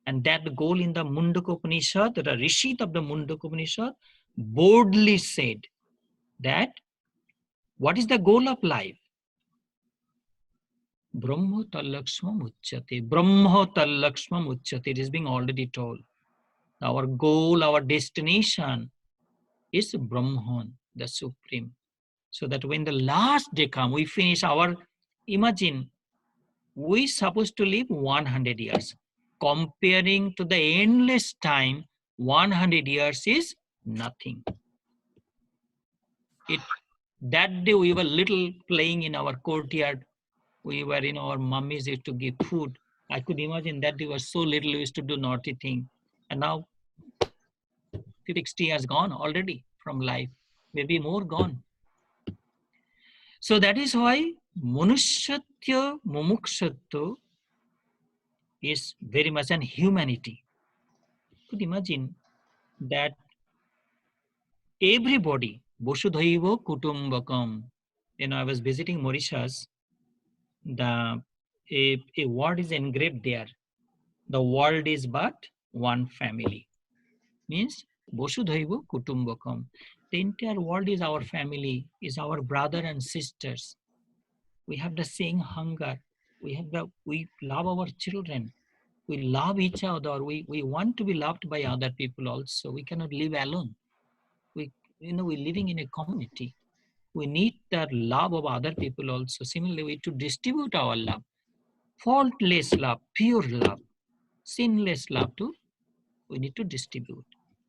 [SPEAKER 1] And that goal in the Mundaka Upanishad, the Rishit of the Mundaka Upanishad, boldly said that what is the goal of life? Brahmo Tallakshmam Uchyate. Brahmo Tallakshmam Uchyate. It is being already told. Our goal, our destination is Brahman, the Supreme. So that when the last day comes, we finish our, imagine, we supposed to live 100 years. Comparing to the endless time, 100 years is nothing. That day we were little playing in our courtyard. We were, our mummies used to give food. I could imagine that we were so little, we used to do naughty thing. And now 60 years gone already from life, maybe more gone. So that is why Manushyatya Mumukshatya is very much an humanity. Could imagine that everybody, Vasudhaiva Kutumbakam. I was visiting Mauritius. A word is engraved there. The world is but one family. Means Vasudhaiva Kutumbakam. The entire world is our family, is our brother and sisters. We have the same hunger. We love our children. We love each other. We want to be loved by other people also. We cannot live alone. We're living in a community. We need the love of other people also. Similarly, we to distribute our love, faultless love, pure love, sinless love too. We need to distribute.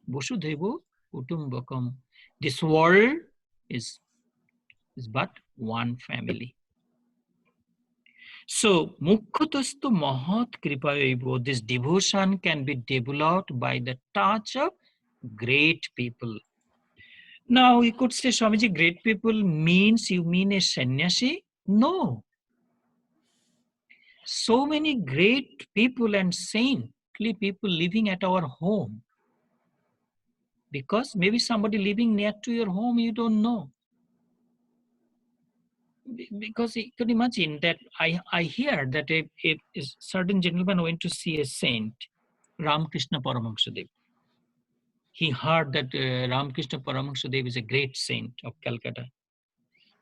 [SPEAKER 1] Vasudhaiva Kutumbakam. This world is but one family. So, Mukkhatastu Mahat Kripayaivo, this devotion can be developed by the touch of great people. Now, you could say, Swamiji, great people means you mean a sannyasi? No. So many great people and saintly people living at our home. Because maybe somebody living near to your home, you don't know. Because you could imagine that I hear that a certain gentleman went to see a saint, Ramakrishna Paramahansadev. He heard that Ramakrishna Paramahansadev is a great saint of Calcutta.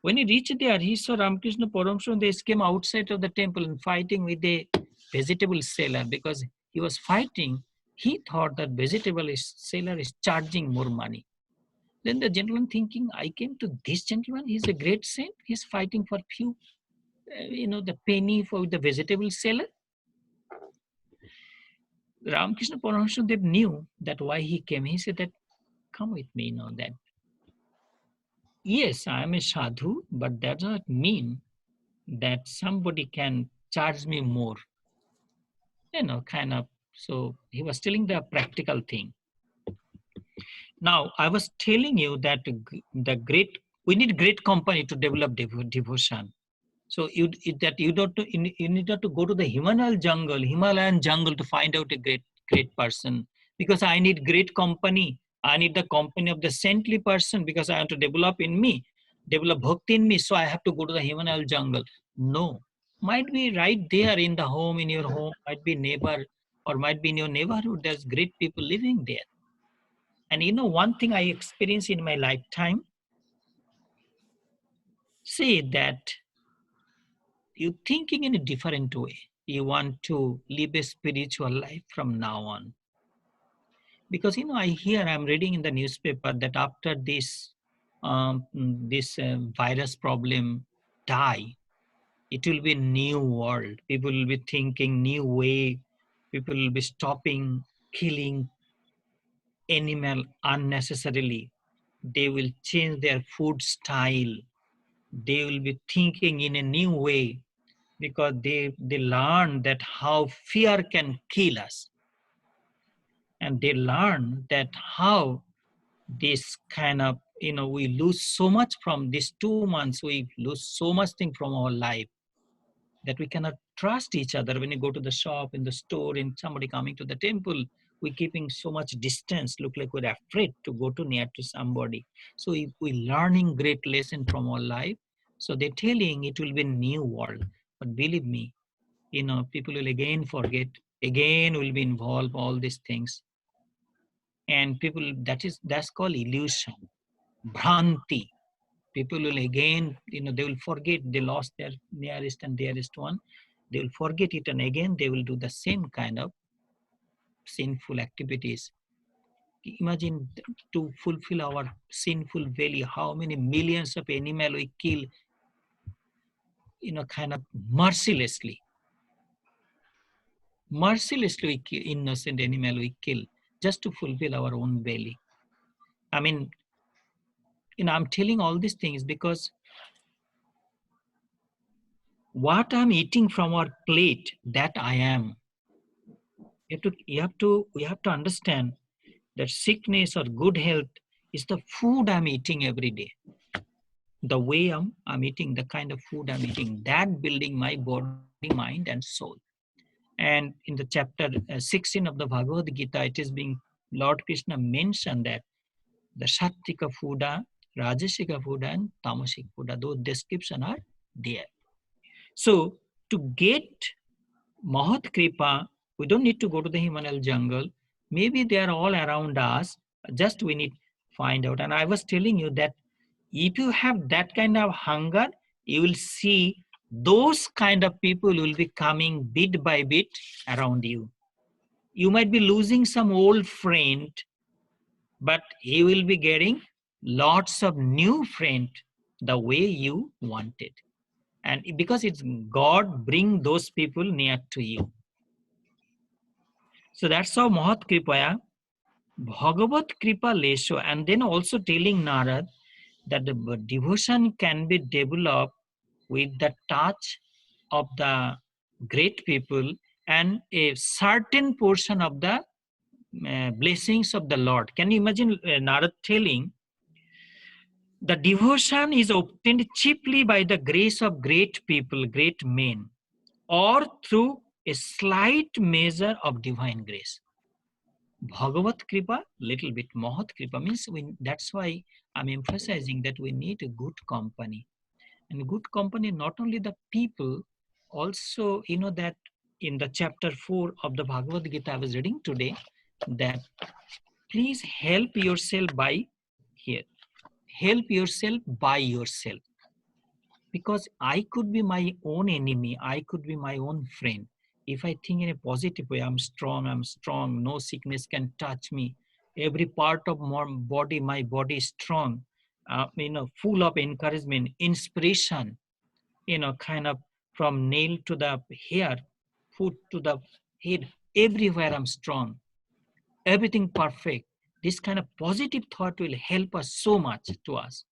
[SPEAKER 1] When he reached there, he saw Ramakrishna Paramahansadev came outside of the temple and fighting with a vegetable seller because he was fighting. He thought that vegetable seller is charging more money. Then the gentleman thinking, I came to this gentleman, he's a great saint, he's fighting for few, the penny for the vegetable seller. Ramakrishna Paramahansadev knew that why he came. He said that, come with me, that. Yes, I am a sadhu, but that does not mean that somebody can charge me more. Kind of. So he was telling the practical thing. Now, I was telling you that we need great company to develop devotion. So you need to go to the Himalayan jungle to find out a great person. Because I need great company. I need the company of the saintly person because I want to develop bhakti in me. So I have to go to the Himalayan jungle. No, might be right there in the home, in your home, might be neighbor or might be in your neighborhood. There's great people living there. And one thing I experienced in my lifetime, say that you're thinking in a different way. You want to live a spiritual life from now on. Because, I'm reading in the newspaper that after this virus problem die, it will be a new world. People will be thinking new way. People will be stopping killing animal unnecessarily. They will change their food style. They will be thinking in a new way because they learn that how fear can kill us. And they learn that how this kind of, we lose so much from these 2 months. We lose so much thing from our life that we cannot trust each other. When you go to the shop, in the store, and somebody coming to the temple, we're keeping so much distance, look like we're afraid to go too near to somebody. So we're learning great lesson from our life. So they're telling it will be a new world. But believe me, people will again forget, again will be involved, all these things. And people, that's called illusion, bhranti. People will again, they will forget they lost their nearest and dearest one. They will forget it and again they will do the same kind of sinful activities. Imagine to fulfill our sinful value, how many millions of animal we kill, kind of mercilessly. Mercilessly we kill innocent animal we kill just to fulfill our own belly. I mean, I'm telling all these things because what I'm eating from our plate, that I am. We have to understand that sickness or good health is the food I'm eating every day. The way I'm eating, the kind of food I'm eating, that building my body, mind, and soul. And in the chapter 16 of the Bhagavad Gita, it is being Lord Krishna mentioned that the Sattvika Food, Rajasika food, and Tamasic food, those descriptions are there. So to get Mahat Kripa, we don't need to go to the Himalayan jungle. Maybe they are all around us. Just we need to find out. And I was telling you that if you have that kind of hunger, you will see those kind of people will be coming bit by bit around you. You might be losing some old friend, but he will be getting lots of new friend the way you wanted. And because it's God bring those people near to you. So that's how Mahat Kripaya, Bhagavat Kripa Lesho, and then also telling Narad that the devotion can be developed with the touch of the great people and a certain portion of the blessings of the Lord. Can you imagine Narad telling, the devotion is obtained chiefly by the grace of great people, great men, or through a slight measure of divine grace. Bhagavat Kripa, little bit. Mahat Kripa means that's why I'm emphasizing that we need a good company. And good company, not only the people, also, you know, that in the chapter 4 of the Bhagavad Gita I was reading today, that please help yourself by here. Help yourself by yourself. Because I could be my own enemy. I could be my own friend. If I think in a positive way, I'm strong, no sickness can touch me. Every part of my body is strong, full of encouragement, inspiration, kind of from nail to the hair, foot to the head, everywhere I'm strong, everything perfect. This kind of positive thought will help us so much to us.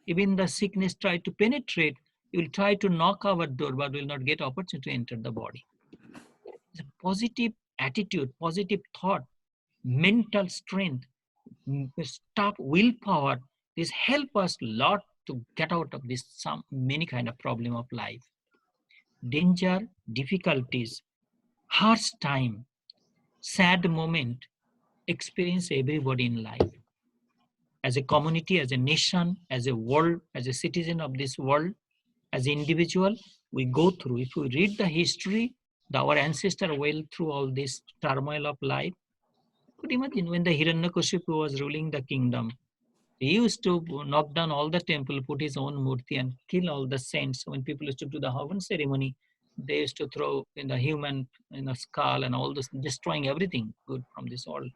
[SPEAKER 1] Even the sickness try to penetrate, you will try to knock our door, but will not get opportunity to enter the body. It's a positive attitude, positive thought, mental strength, stop willpower. This help us a lot to get out of this many kind of problem of life. Danger, difficulties, harsh time, sad moment, experience everybody in life. As a community, as a nation, as a world, as a citizen of this world, as an individual, we go through. If we read the history, our ancestors went through all this turmoil of life. Could you imagine when the Hiranyakashipu was ruling the kingdom? He used to knock down all the temple, put his own murti, and kill all the saints. When people used to do the Havan ceremony, they used to throw in the human skull and all this, destroying everything good from this world.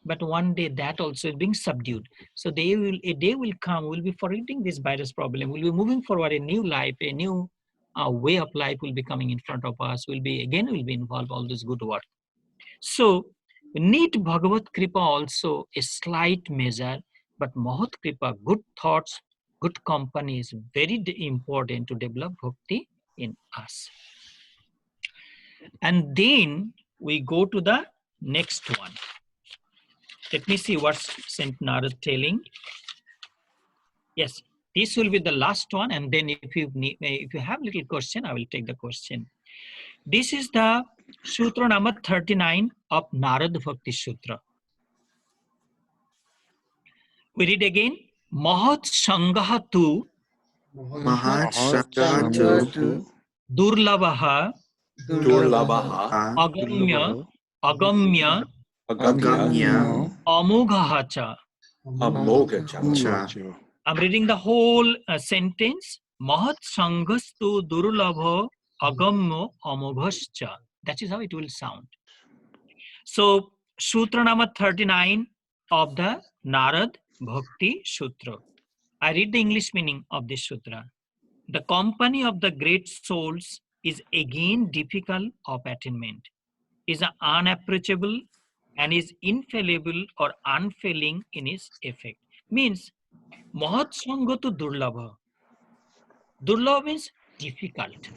[SPEAKER 1] But one day that also is being subdued. So a day will come, we'll be forgetting this virus problem. We'll be moving forward, a new life, a new way of life will be coming in front of us. We'll be involved all this good work. So we need Bhagavat Kripa also, a slight measure, but Mahat Kripa, good thoughts, good company is very important to develop bhakti in us. And then we go to the next one. Let me see what Saint Narad telling. Yes, this will be the last one, and then if you have little question, I will take the question. This is the Sutra number 39 of Narad Bhakti Sutra. We read again. Mahat Sangahatu Durlavaha Agamya Amughacha. I'm reading the whole sentence. Mahat Sangastu Durlabha Agamya Amughascha. That is how it will sound. So, Sutra number 39 of the Narad Bhakti Sutra. I read the English meaning of this sutra. The company of the great souls is again difficult of attainment, is unapproachable, and is infallible or unfailing in its effect. Means Mahat Sangha tu Durlabha. Durlabha means difficult.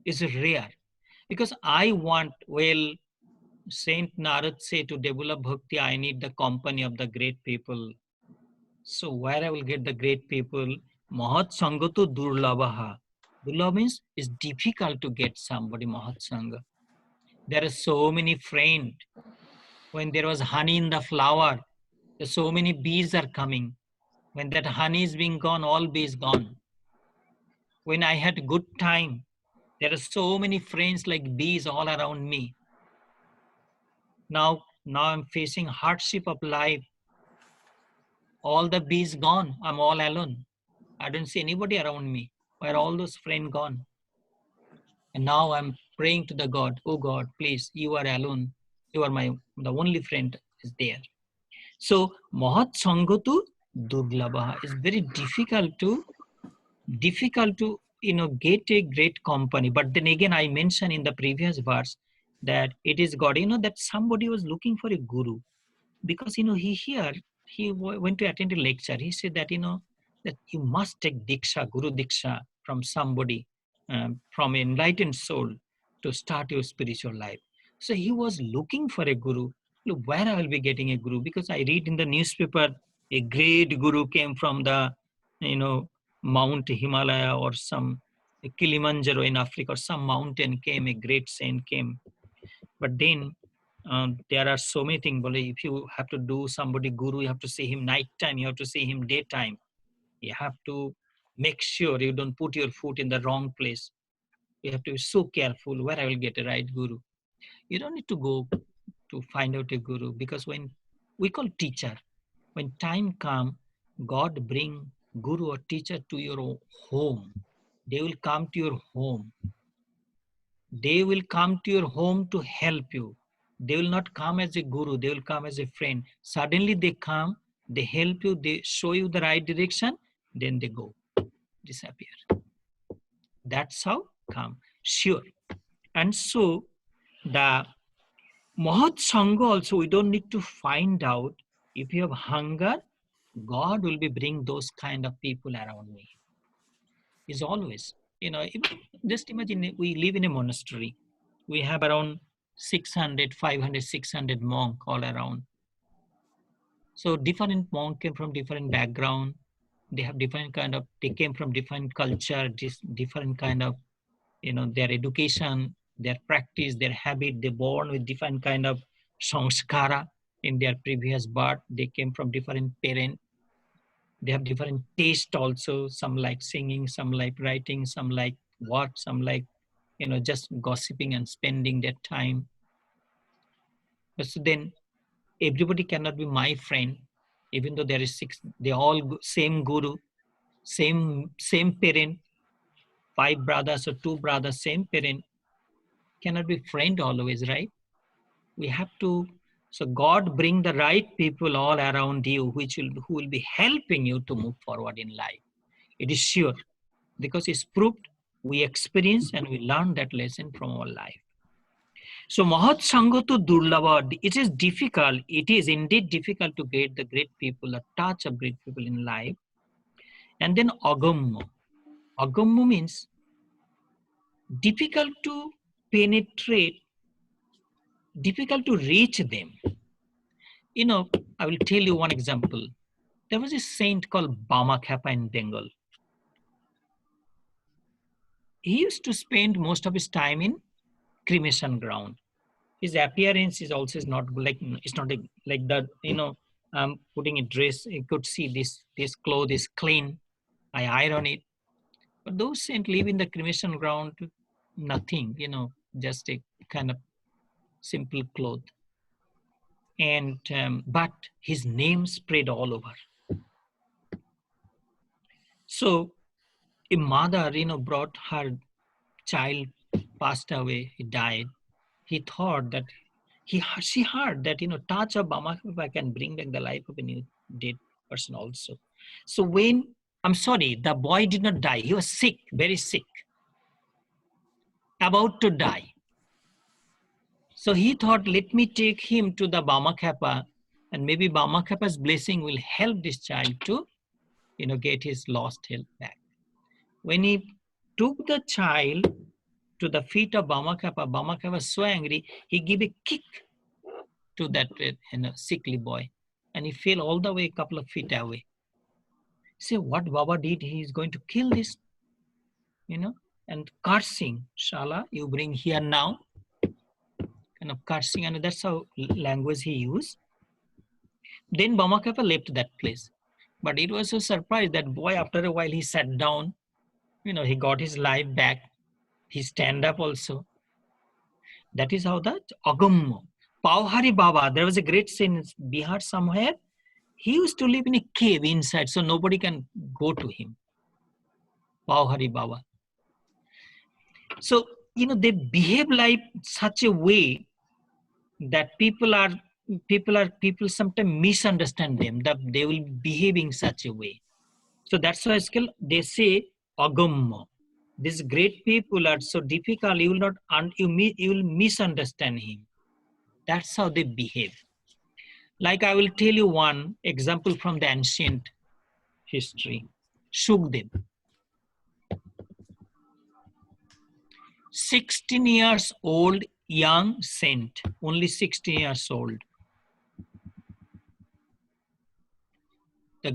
[SPEAKER 1] Is rare. Because I want, well, Saint Narad say to develop bhakti, I need the company of the great people. So where I will get the great people? Mahat Sangha tu Durlabha. Durlabha means it's difficult to get somebody Mahat Sangha. There are so many friends. When there was honey in the flower, so many bees are coming. When that honey is being gone, all bees gone. When I had good time, there are so many friends like bees all around me. Now I'm facing hardship of life. All the bees gone. I'm all alone. I don't see anybody around me. Where all those friends gone? And now I'm praying to the God. Oh God, please, you are alone. You are the only friend is there. So Mahat Sangatu Durlabha is very difficult to get a great company. But then again, I mentioned in the previous verse that it is God, that somebody was looking for a guru, because he went to attend a lecture. He said that that you must take diksha, guru diksha, from somebody, from an enlightened soul, to start your spiritual life. So he was looking for a guru. Look, where I will be getting a guru? Because I read in the newspaper a great guru came from the you know Mount Himalaya or some Kilimanjaro in Africa, or some mountain came, a great saint came. But then there are so many things. If you have to do somebody guru, you have to see him night time, you have to see him daytime. You have to make sure you don't put your foot in the wrong place. You have to be so careful where I will get a right guru. You don't need to go to find out a guru, because when we call teacher, when time come, God bring guru or teacher to your home. They will come to your home. They will come to your home to help you. They will not come as a guru, they will come as a friend. Suddenly they come, they help you, they show you the right direction, then they go, disappear. That's how come. Sure. And so the Mahat Sangha also, we don't need to find out. If you have hunger, God will be bring those kind of people around me. Is always, just imagine we live in a monastery. We have around 600, 500, 600 monk all around. So different monk came from different background. They have different they came from different culture, different kind of, their education, their practice, their habit. They born with different kind of samskara in their previous birth. They came from different parents. They have different taste also. Some like singing, some like writing, some like work, some like, just gossiping and spending their time. But so then everybody cannot be my friend, even though there is six, they all same guru, same parent, 5 brothers or 2 brothers, same parent, cannot be friend always, right? We have to, so God bring the right people all around you, who will be helping you to move forward in life. It is sure, because it's proved. We experience and we learn that lesson from our life. So Mahat Sangha tu Durlabha, it is difficult. It is indeed difficult to get the great people, the touch of great people in life. And then Agamma. Agamma means difficult to penetrate, difficult to reach them. I will tell you one example. There was a saint called Bama Khapa in Bengal. He used to spend most of his time in cremation ground. His appearance is also not like, it's not like that, putting a dress, you could see this cloth is clean, I iron it. But those saints live in the cremation ground, nothing, just a kind of simple cloth. And but his name spread all over. So a mother, brought her child, passed away, he died. He thought that she heard that, touch of Bama Khapa can bring back the life of a new dead person also. So I'm sorry, the boy did not die. He was sick, very sick, about to die. So he thought, let me take him to the Bama Khapa And maybe Bamakappa's blessing will help this child to, get his lost health back. When he took the child to the feet of Bamakappa, Bamakappa was so angry, he gave a kick to that sickly boy, and he fell all the way a couple of feet away. Say, what Baba did, he is going to kill this, and cursing, Shala, you bring here now, kind of cursing, and that's how language he used. Then Bamakappa left that place. But it was a surprise that boy, after a while, he sat down, he got his life back. He stand up also. That is how the Agam, Pauhari Baba, there was a great saint in Bihar somewhere. He used to live in a cave inside, so nobody can go to him. Pauhari Baba. So, they behave like such a way that people sometimes misunderstand them, that they will behave in such a way. So that's why they say Agam. These great people are so difficult, you will misunderstand him. That's how they behave. Like I will tell you one example from the ancient history. Shukdev. 16 years old, young saint, only 16 years old. The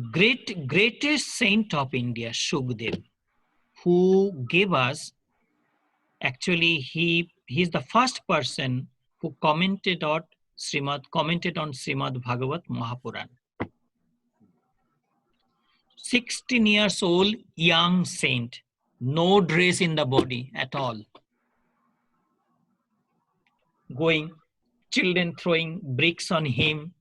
[SPEAKER 1] greatest saint of India, Shukdev, who gave us, actually he's the first person who commented on Srimad Bhagavat Mahapuran. 16 years old, young saint, no dress in the body at all. Going, children throwing bricks on him,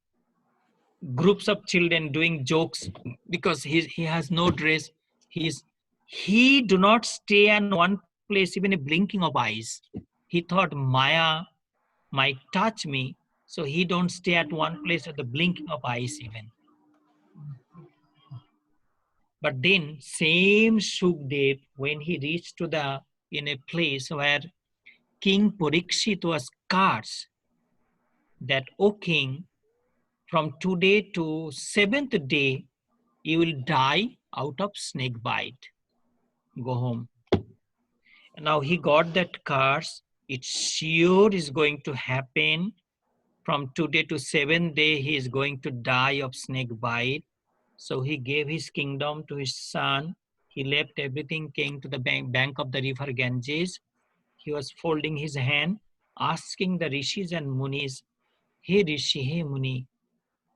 [SPEAKER 1] groups of children doing jokes because he has no dress. He do not stay in one place even a blinking of eyes. He thought Maya might touch me, so he don't stay at one place at the blinking of eyes even. But then same Shukdev, when he reached to in a place where King Parikshit was cursed, that, O king, from today to 7th day, you will die out of snake bite. Go home. And now he got that curse. It sure is going to happen. From today to 7th day, he is going to die of snake bite. So he gave his kingdom to his son. He left everything, came to the bank of the river Ganges. He was folding his hand, asking the rishis and munis, hey rishi, hey muni,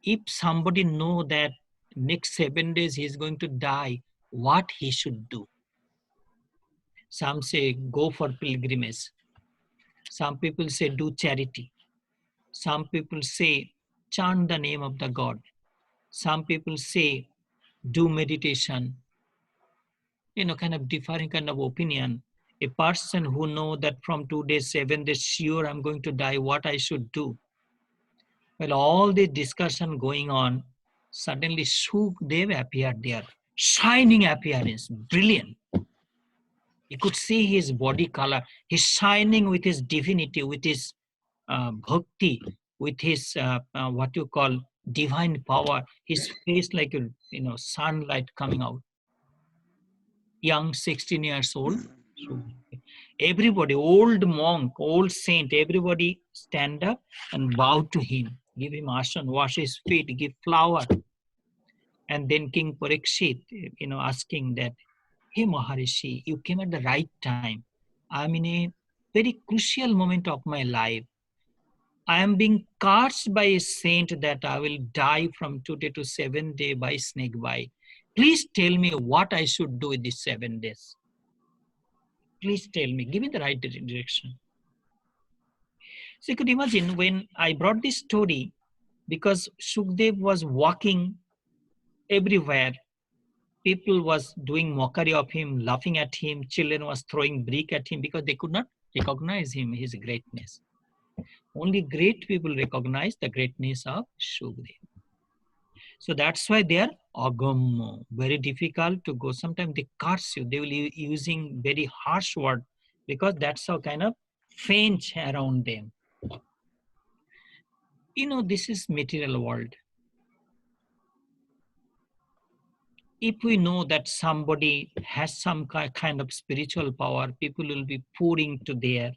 [SPEAKER 1] if somebody know that next 7 days he is going to die, what he should do? Some say go for pilgrimage. Some people say do charity. Some people say chant the name of the God. Some people say do meditation. Kind of differing kind of opinion. A person who know that from 2 days, 7 days, sure I'm going to die, what I should do? Well, all the discussion going on, suddenly Shukdev appeared there, shining appearance, brilliant. You could see his body color. He's shining with his divinity, with his bhakti, with his what you call divine power. His face like sunlight coming out. Young, 16 years old. Everybody, old monk, old saint, everybody stand up and bow to him. Give him ashan, wash his feet, give flower. And then King Parikshit, asking that, hey Maharishi, you came at the right time. I'm in a very crucial moment of my life. I am being cursed by a saint that I will die from today to 7 days by snake bite. Please tell me what I should do in these 7 days. Please tell me, give me the right direction. So you could imagine when I brought this story, because Shukdev was walking everywhere, people was doing mockery of him, laughing at him, children was throwing brick at him because they could not recognize him, his greatness. Only great people recognize the greatness of Shukdev. So that's why they are agam, very difficult to go. Sometimes they curse you. They will be using very harsh word because that's how kind of faint around them. This is material world. if we know that somebody has some kind of spiritual power, people will be pouring to their,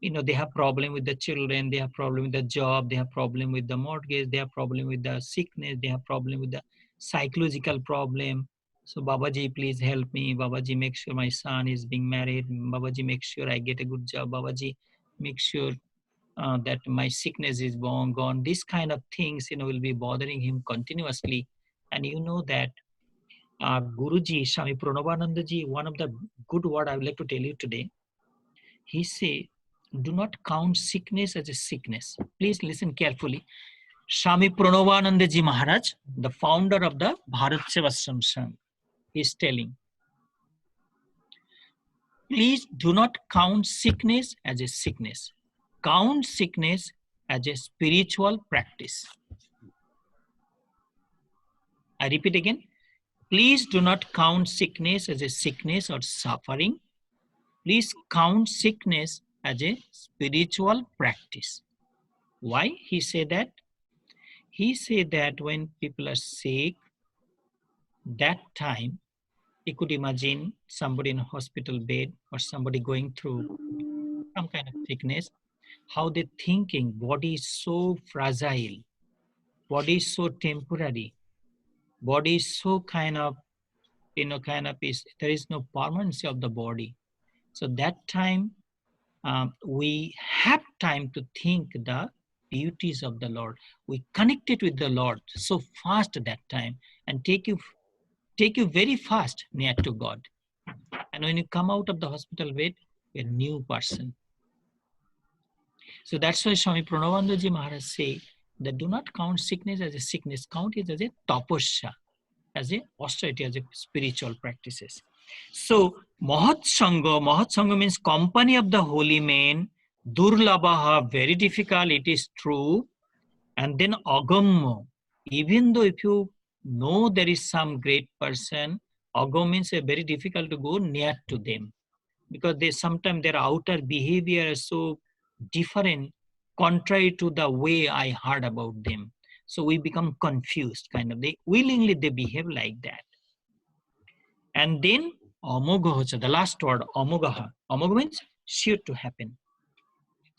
[SPEAKER 1] they have problem with the children, they have problem with the job, they have problem with the mortgage, they have problem with the sickness, they have problem with the psychological problem. So Babaji, please help me. Babaji, make sure my son is being married. Babaji, make sure I get a good job. Babaji, make sure that my sickness is gone. These kind of things, will be bothering him continuously. And you know that Guruji, Swami Pranavananda ji, one of the good word I would like to tell you today, he say, do not count sickness as a sickness. Please listen carefully. Swami Pranavananda ji Maharaj, the founder of the Bharat Sevashram Sangh, is telling, please do not count sickness as a sickness. Count sickness as a spiritual practice. I repeat again. Please do not count sickness as a sickness or suffering. Please count sickness as a spiritual practice. Why he said that? He said that when people are sick, that time, you could imagine somebody in a hospital bed or somebody going through some kind of sickness, how they thinking, body is so fragile, body is so temporary, body is so kind of there is no permanency of the body. So that time, we have time to think the beauties of the Lord. We connected with the Lord so fast at that time and take you very fast near to God. And when you come out of the hospital bed, you're a new person. So that's why Swami Pranavananda ji Maharaj say that do not count sickness as a sickness, count it as a tapasya, as a austerity, as a spiritual practices. So Mahat Sangha means company of the holy men, Durlabhaha, very difficult, it is true. And then Agamma, even though if you know there is some great person, Agam means very difficult to go near to them, because they sometimes their outer behavior is so different, contrary to the way I heard about them. So we become confused, kind of. They willingly they behave like that. And then Amogaha, the last word, Amogaha. Amoga means sure to happen.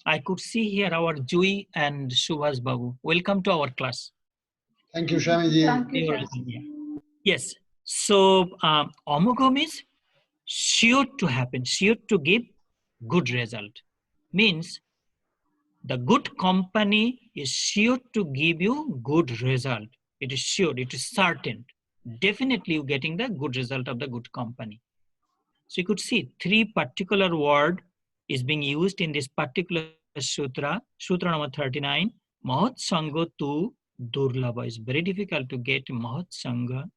[SPEAKER 1] I could see here our Jui and Subhas Babu. Welcome to our class.
[SPEAKER 3] Thank you, Swamiji.
[SPEAKER 4] Thank you, Swamiji.
[SPEAKER 1] Yes. So Amoga means sure to happen, sure to give good result. Means the good company is sure to give you good result. It is sure, it is certain. Definitely you're getting the good result of the good company. So you could see three particular word is being used in this particular sutra, sutra number 39. Mahat Sangha tu Durlabha. It's very difficult to get Mahat Sangha.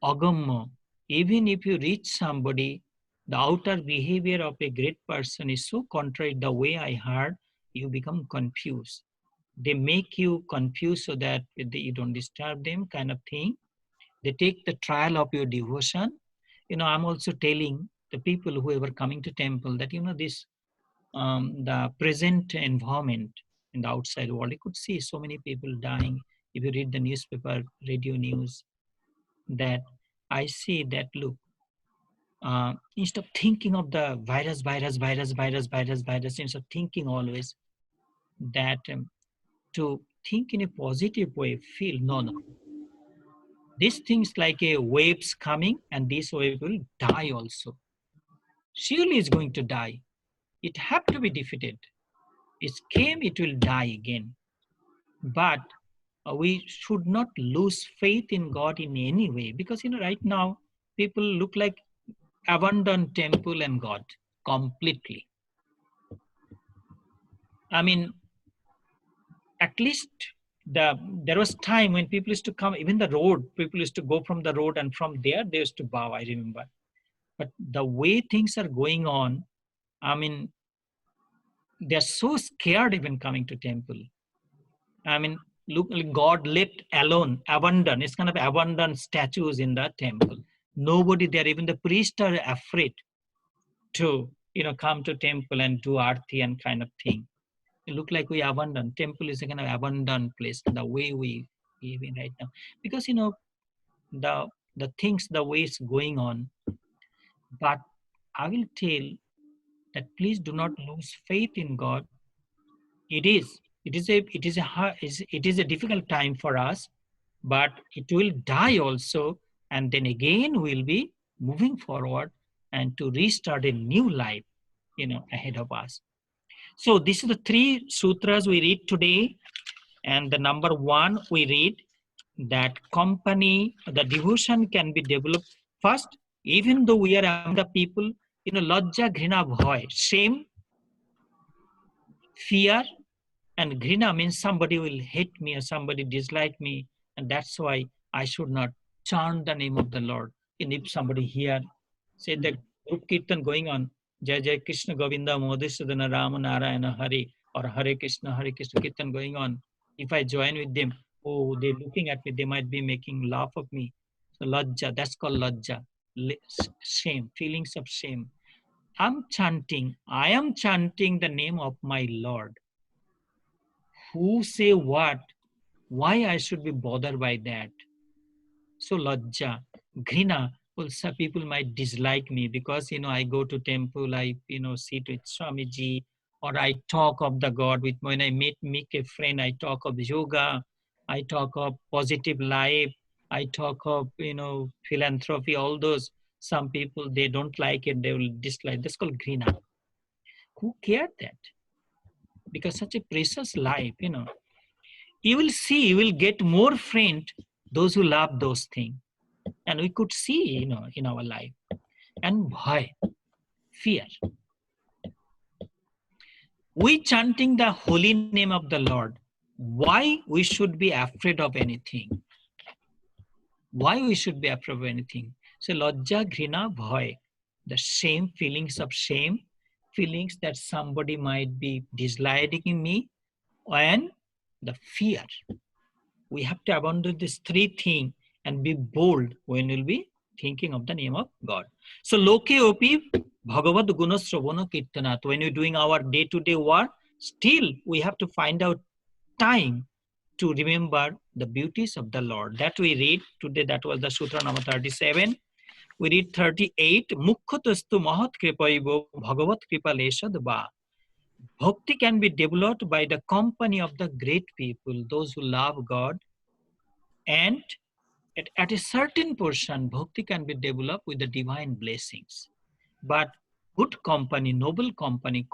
[SPEAKER 1] Agamma. Even if you reach somebody, the outer behavior of a great person is so contrary the way I heard, you become confused. They make you confused so that you don't disturb them, kind of thing. They take the trial of your devotion. I'm also telling the people who are coming to temple that, this, the present environment in the outside world, you could see so many people dying. If you read the newspaper, radio news, that I see that, look, instead of thinking of the virus, instead of thinking always that to think in a positive way, feel, no. This thing's like a waves coming and this wave will die also. Surely it's going to die. It have to be defeated. It came, it will die again. But we should not lose faith in God in any way, because right now people look like abandoned temple and God completely. I mean, at least there was time when people used to come, even the road, people used to go from the road and from there they used to bow, I remember. But the way things are going on, I mean, they're so scared even coming to temple. I mean, look, God left alone, abandoned. It's kind of abandoned statues in the temple. Nobody there, even the priests are afraid to, come to temple and do arti and kind of thing. It look like we abandoned. Temple is a kind of abandoned place, the way we live in right now. Because, the the things, the way it's going on. But I will tell that please do not lose faith in God. It is a difficult time for us, but it will die also, and then again we'll be moving forward and to restart a new life, ahead of us. So this is the 3 sutras we read today, and the number 1 we read that the devotion can be developed first, even though we are among the people, lajja, ghrina, bhoy, shame, fear, and ghrina means somebody will hate me or somebody dislike me, and that's why I should not chant the name of the Lord. And if somebody here say the group kirtan going on, Jai Jai Krishna Govinda Madhusudana Rama Narayana Hare, or Hare Krishna kirtan going on, if I join with them, oh, they're looking at me, they might be making laugh of me. So lajja, that's called lajja, shame, feelings of shame. I am chanting the name of my Lord. Who say what? Why I should be bothered by that? So lajja, ghrina, also people might dislike me because, I go to temple, I, sit with Swamiji, or I talk of the God when I make a friend, I talk of yoga, I talk of positive life, I talk of, philanthropy, all those. Some people, they don't like it, they will dislike. That's called ghrina. Who cared that? Because such a precious life, you will see, you will get more friends, those who love those things. And we could see, in our life. And bhai, fear. We chanting the holy name of the Lord. Why we should be afraid of anything? Why we should be afraid of anything? So lajja, ghrina, bhai. The shame, feelings of shame, feelings that somebody might be disliking me, and the fear. We have to abandon these 3 things and be bold when we'll be thinking of the name of God. So loke opi bhagavad guna sravana kirtanat. When we're doing our day-to-day work, still we have to find out time to remember the beauties of the Lord. That we read today, that was the sutra number 37. We read 38. Mukkhatastu mahat kripaivo bhagavat kripaleshad va. Bhakti can be developed by the company of the great people, those who love God. And at a certain portion, bhakti can be developed with the divine blessings. But good company, noble company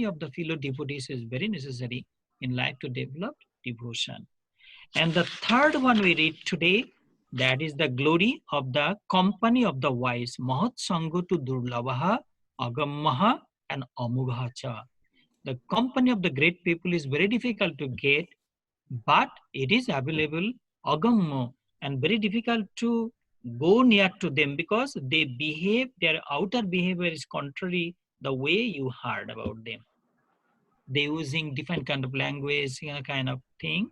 [SPEAKER 1] of the fellow devotees is very necessary in life to develop devotion. And the 3rd one we read today, that is the glory of the company of the wise. Mahat sango tu durlabha, agammaha, and amugha cha. The company of the great people is very difficult to get, but it is available, agamma, and very difficult to go near to them because they behave, their outer behavior is contrary the way you heard about them. They using different kind of language, kind of thing,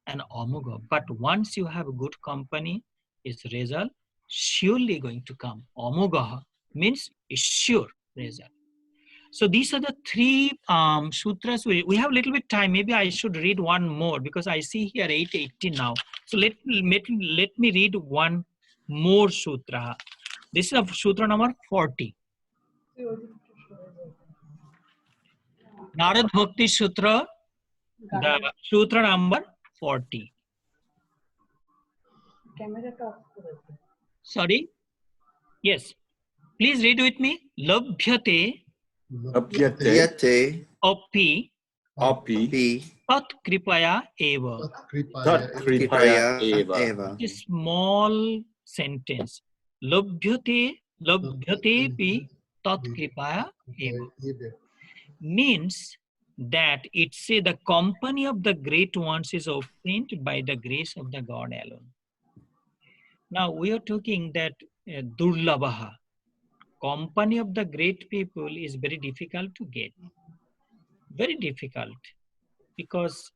[SPEAKER 1] and amuga. But once you have a good company, its result surely going to come. Amuga means is sure result. So these are the 3 sutras. We have a little bit time. Maybe I should read one more because I see here 880 now. So let me read one more sutra. This is sutra number 40. Narad Bhakti Sutra, the sutra number 40. Sorry? Yes. Please read with me. Labhyate
[SPEAKER 2] Apyate
[SPEAKER 1] api
[SPEAKER 2] api
[SPEAKER 1] tat kripaya eva.
[SPEAKER 2] tat kripaya eva.
[SPEAKER 1] A small sentence. Labhyate pi tat kripaya eva. Means that it say the company of the great ones is obtained by the grace of the God alone. Now we are talking that durlabha, company of the great people is very difficult to get. Very difficult, because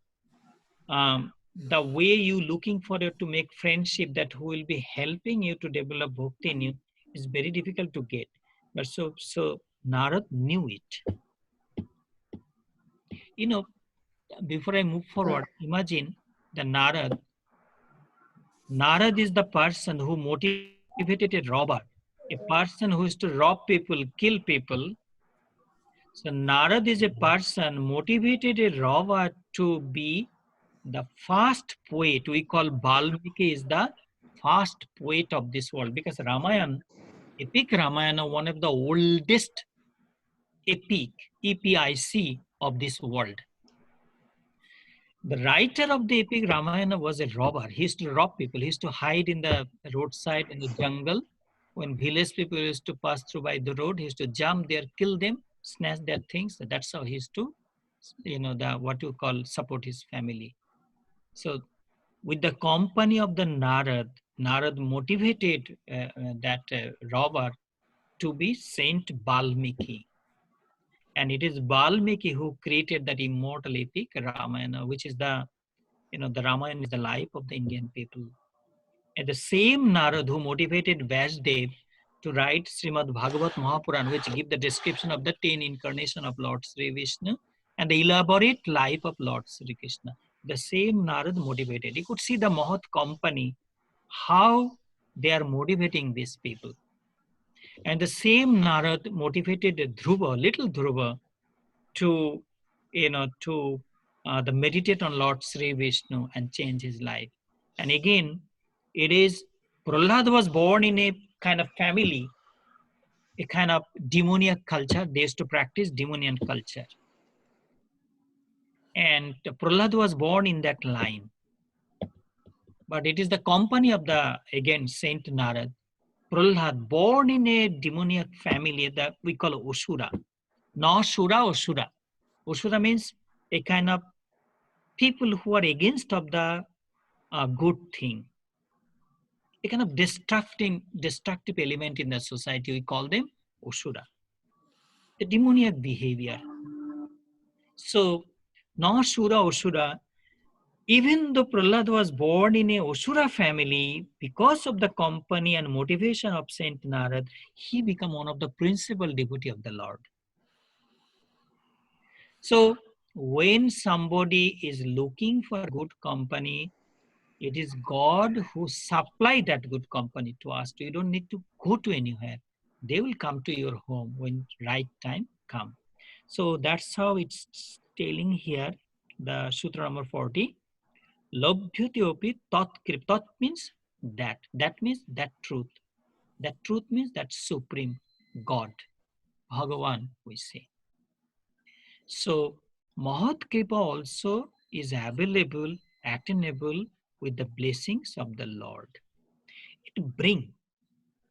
[SPEAKER 1] the way you looking for it to make friendship, that who will be helping you to develop bhakti in you, is very difficult to get. But so Narad knew it. Before I move forward, imagine the Narad is the person who motivated motivated robber, a person who is to rob people, kill people. So Narad is a person motivated a robber to be the first poet. We call Valmiki is the first poet of this world, because Ramayana, epic Ramayana, one of the oldest epic, EPIC of this world. The writer of the epic Ramayana was a robber. He used to rob people. He used to hide in the roadside, in the jungle. When village people used to pass through by the road, he used to jump there, kill them, snatch their things. That's how he used to, what you call, support his family. So with the company of the Narad, Narad motivated that robber to be Saint Valmiki. And it is Valmiki who created that immortal epic Ramayana, which is the Ramayana is the life of the Indian people. And the same Narad who motivated Vasudev to write Srimad Bhagavat Mahapuran, which give the description of the 10 incarnation of Lord Sri Vishnu and the elaborate life of Lord Sri Krishna. The same Narad motivated. You could see the Mahat company, how they are motivating these people. And the same Narad motivated Dhruva, little Dhruva, to the meditate on Lord Sri Vishnu and change his life. And again, it is Prahlad was born in a kind of family, a kind of demoniac culture. They used to practice demoniac culture. And Prahlad was born in that line. But it is the company of the, again, Saint Narad. Prahlad, born in a demoniac family that we call Osura. No Shura, Osura. Osura means a kind of people who are against of the good thing. A kind of destructive element in the society, we call them Osura. The demoniac behavior. So, no Shura, Osura, even though Prahlad was born in a Osura family, because of the company and motivation of Saint Narad, he became one of the principal devotee of the Lord. So, when somebody is looking for good company, it is God who supply that good company to us. You don't need to go to anywhere. They will come to your home when right time come. So that's how it's telling here, the Sutra number 40. Labhyati opi tat krip. Tat means that. That means that truth. That truth means that supreme God, Bhagavan, we say. So Mahat Kripa also is available, attainable with the blessings of the Lord. It bring,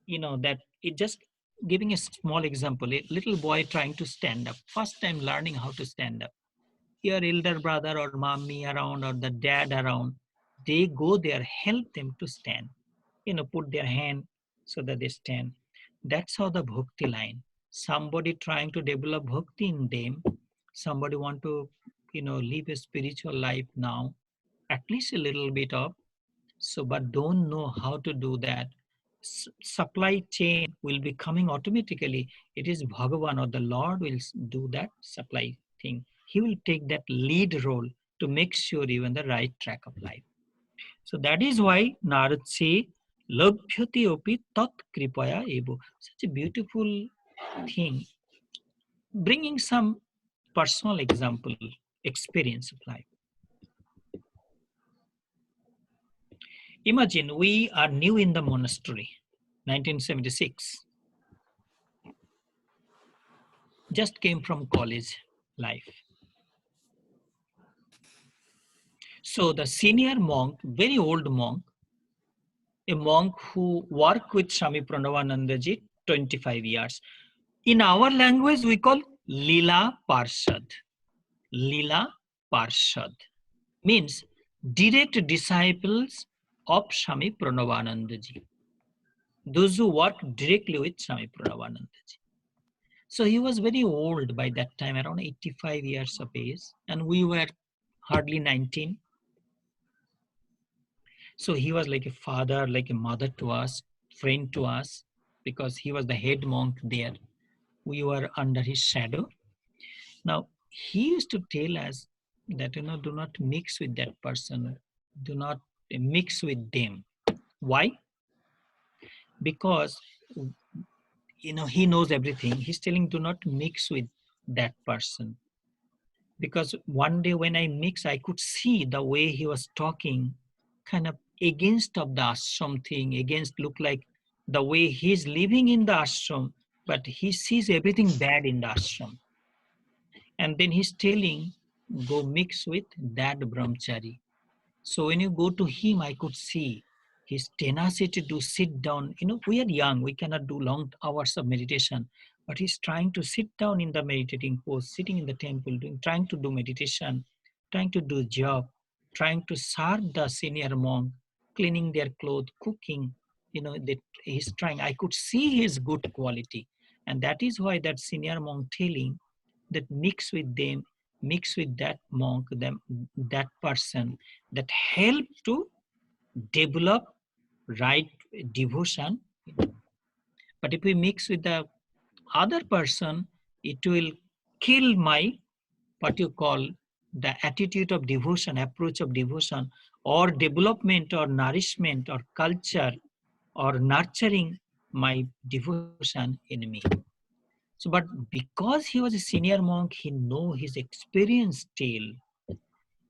[SPEAKER 1] that it just giving a small example, a little boy trying to stand up, first time learning how to stand up. Your elder brother or mommy around or the dad around, they go there, help them to stand, put their hand so that they stand. That's how the bhakti line. Somebody trying to develop bhakti in them, somebody want to, live a spiritual life now, at least a little bit of, so but don't know how to do that. Supply chain will be coming automatically. It is Bhagavan or the Lord will do that supply thing. He will take that lead role to make sure you're on the right track of life. So that is why Narad say, Labhyati opi tat kripaya evo. Such a beautiful thing. Bringing some personal example, experience of life. Imagine we are new in the monastery, 1976. Just came from college life. So the senior monk, very old monk, a monk who worked with Swami Pranavanandaji 25 years. In our language, we call Lila Parshad. Lila Parshad means direct disciples of Swami Pranavanandaji. Those who work directly with Swami Pranavanandaji. So he was very old by that time, around 85 years of age, and we were hardly 19. So he was like a father, like a mother to us, friend to us, because he was the head monk there. We were under his shadow. Now, he used to tell us that, do not mix with that person. Do not mix with them. Why? because he knows everything. He's telling, do not mix with that person. Because one day when I mix, I could see the way he was talking, kind of against of the ashram thing, against look like the way he's living in the ashram, but he sees everything bad in the ashram. And then he's telling, go mix with that brahmachari. So when you go to him, I could see his tenacity to sit down. We are young, we cannot do long hours of meditation, but he's trying to sit down in the meditating pose, sitting in the temple, trying to do meditation, trying to do job, trying to serve the senior monk, cleaning their clothes, cooking. That he's trying. I could see his good quality, and that is why that senior monk telling that mix with them, mix with that monk, that person, that help to develop right devotion. But if we mix with the other person, it will kill my, what you call, the attitude of devotion, approach of devotion, or development or nourishment or culture or nurturing my devotion in me. So, but because he was a senior monk, he know his experience still.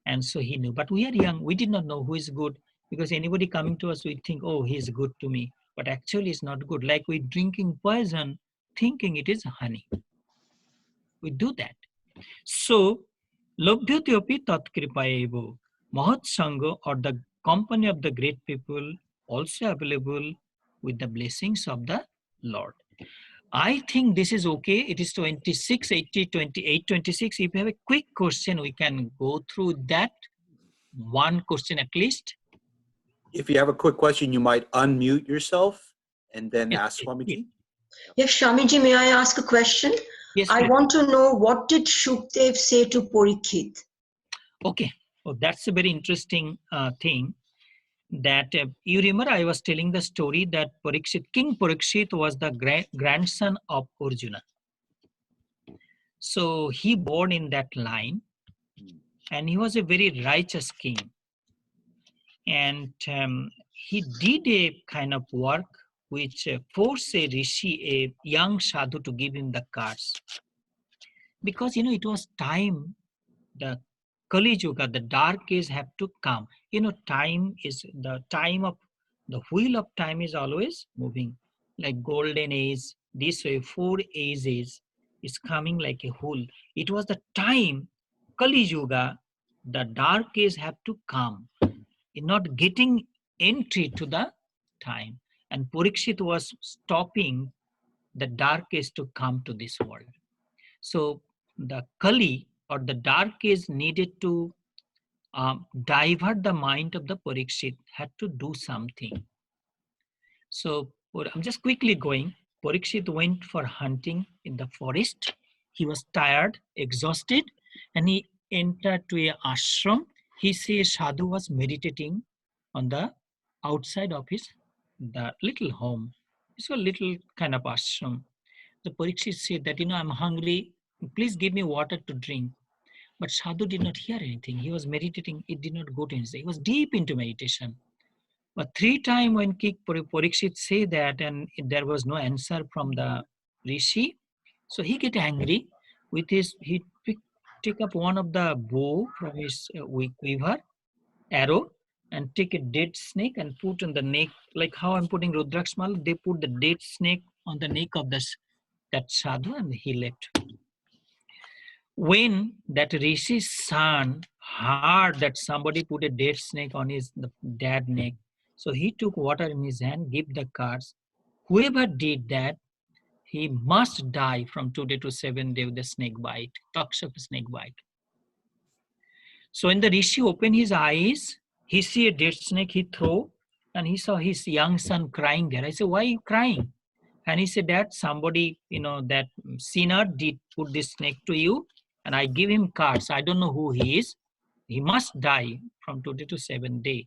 [SPEAKER 1] And so he knew. But we are young, we did not know who is good, because anybody coming to us, we think, oh, he's good to me. But actually it's not good. Like we drinking poison, thinking it is honey. We do that. So, Lobhyotyopi Tatkripayevo, Mahat Sangha, or the company of the great people, also available with the blessings of the Lord. I think this is okay. It is 26, 80, 28, 26. If you have a quick question, we can go through that. One question at least.
[SPEAKER 4] If you have a quick question, you might unmute yourself and then ask Swamiji.
[SPEAKER 5] Yes, Swamiji, may I ask a question?
[SPEAKER 1] Yes,
[SPEAKER 5] I
[SPEAKER 1] please.
[SPEAKER 5] want to know, what did Shukdev say to Parikshit?
[SPEAKER 1] Okay, that's a very interesting thing. That you remember I was telling the story that King Parikshit was the grandson of Arjuna. So he born in that line, and he was a very righteous king. And he did a kind of work which forced a rishi, a young sadhu, to give him the cards. Because, it was time, the Kali Yuga, the dark age have to come. Time is the time of, the wheel of time is always moving. Like golden age, this way, 4 ages is coming like a whole. It was the time, Kali Yuga, the dark age have to come. Not getting entry to the time. And Parikshit was stopping the dark age to come to this world. So the Kali, or the dark age, needed to divert the mind of the Parikshit, had to do something. So I'm just quickly going. Parikshit went for hunting in the forest. He was tired, exhausted, and he entered to a ashram. He says sadhu was meditating on the outside of the little home. It's a little kind of ashram. The Parikshit said that, I'm hungry, please give me water to drink. But sadhu did not hear anything. He was meditating, it did not go to anything. He was deep into meditation. But 3 times when Parikshit said that, and there was no answer from the rishi, so he get angry. He take up one of the bow from his quiver, arrow, and take a dead snake and put on the neck, like how I'm putting Rudraksmal, they put the dead snake on the neck of that sadhu, and he left. When that rishi's son heard that somebody put a dead snake on the dad's neck, so he took water in his hand, gave the cards. Whoever did that, he must die from today to 7 days with the snake bite, talks of a snake bite. So when the rishi opened his eyes, he see a dead snake, he throw, and he saw his young son crying there. I said, why are you crying? And he said that somebody, that sinner did put this snake to you, and I give him cards. I don't know who he is. He must die from today to 7 days.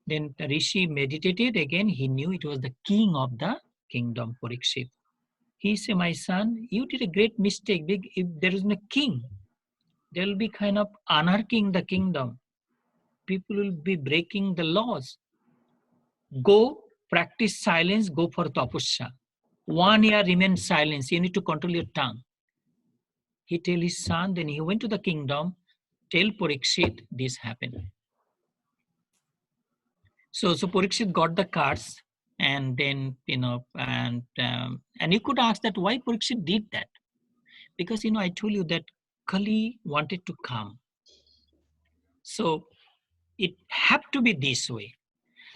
[SPEAKER 1] Then the rishi meditated again. He knew it was the king of the kingdom, Parikshit. He said, my son, you did a great mistake. If there is no king, there will be kind of anarchy in the kingdom. People will be breaking the laws. Go practice silence, go for tapasya. 1 year remain silence, you need to control your tongue. He tell his son, then he went to the kingdom, tell Parikshit this happened. So Parikshit got the cards, and then, and you could ask that why Parikshit did that. Because, I told you that Kali wanted to come. So it had to be this way.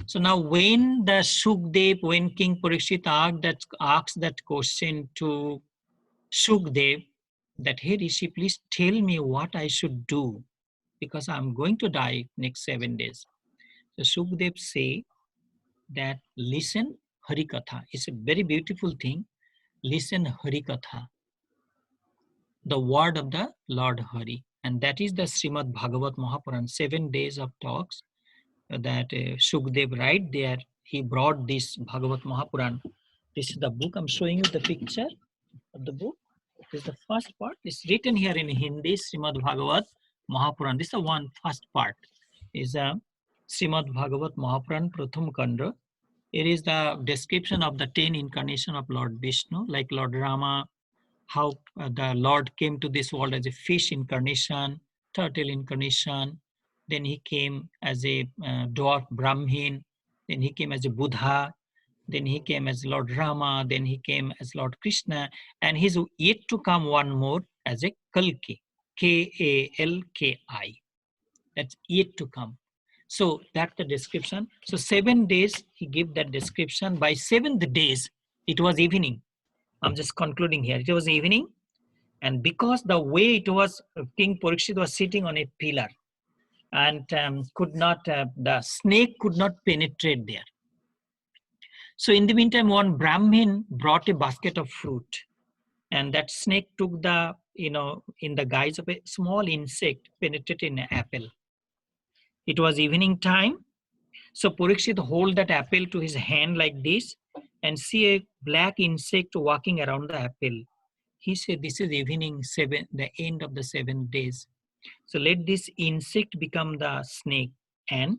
[SPEAKER 1] So now when the Shukdev, when King Parikshit asked that question to Shukdev, that, hey Rishi, please tell me what I should do, because I'm going to die next 7 days. So Shukdev say that, listen Harikatha. It's a very beautiful thing. Listen Harikatha, the word of the Lord Hari. And that is the Srimad Bhagavat Mahapuran, 7 days of talks that Shukdev right there. He brought this Bhagavat Mahapuran. This is the book. I'm showing you the picture of the book. This is the first part. It's written here in Hindi, Srimad Bhagavat Mahapuran. This is the first part. Is Srimad Bhagavat Mahapuran Pratham Kanda. It is the description of the 10 incarnation of Lord Vishnu, like Lord Rama, how the Lord came to this world as a fish incarnation, turtle incarnation. Then he came as a dwarf Brahmin. Then he came as a Buddha. Then he came as Lord Rama. Then he came as Lord Krishna. And he's yet to come one more as a Kalki, Kalki. That's yet to come. So that's the description. So 7 days he gave that description. By 7th days, it was evening. I'm just concluding here. It was evening. And because the way it was, King Parikshit was sitting on a pillar, and the snake could not penetrate there. So in the meantime, one Brahmin brought a basket of fruit, and that snake took the, in the guise of a small insect, penetrated an apple. It was evening time. So Parikshit hold that apple to his hand like this and see a black insect walking around the apple. He said, this is evening 7, the end of the 7 days. So let this insect become the snake and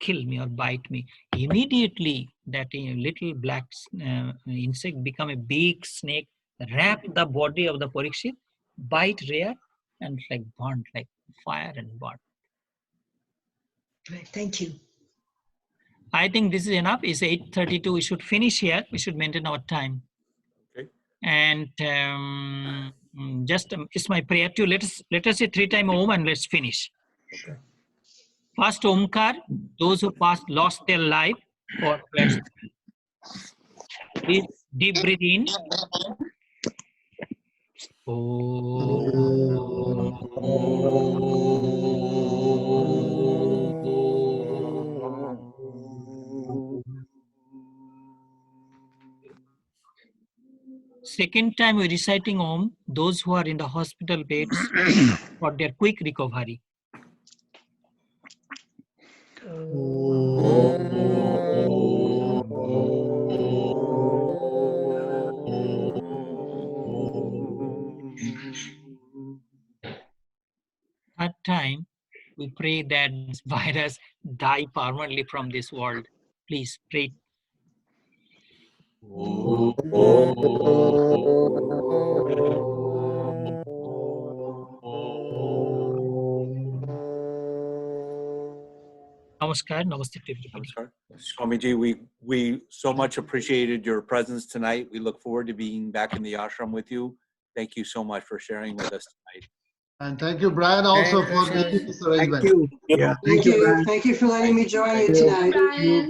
[SPEAKER 1] kill me or bite me. Immediately that little black insect become a big snake, wrap the body of the Parikshit, bite rare, and like burnt, like fire and burnt.
[SPEAKER 5] Right, thank you.
[SPEAKER 1] I think this is enough. It's 8:32. We should finish here. We should maintain our time.
[SPEAKER 4] Okay.
[SPEAKER 1] And it's my prayer to let us say 3 times Om and let's finish.
[SPEAKER 4] Okay.
[SPEAKER 1] First Omkar, those who lost their life for rest. Please deep breathe in. Second time we're reciting Om, those who are in the hospital beds for their quick recovery. Third time, we pray that this virus die permanently from this world. Please pray. Namaskar, namaste to everybody.
[SPEAKER 4] Swamiji, we so much appreciated your presence tonight. We look forward to being back in the ashram with you. Thank you so much for sharing with us tonight.
[SPEAKER 3] And thank you, Brian, also for making this arrangement.
[SPEAKER 6] Thank you. Yeah.
[SPEAKER 7] Thank you. Thank you for letting me join you tonight.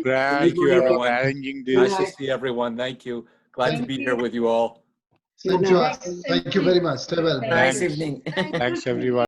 [SPEAKER 4] Thank you, everyone.
[SPEAKER 6] Arranging
[SPEAKER 4] Nice to see everyone. Thank you. Glad to be here with you all.
[SPEAKER 3] Same to us. Thank you very much. Stay well.
[SPEAKER 2] Nice evening.
[SPEAKER 6] Thanks, everyone.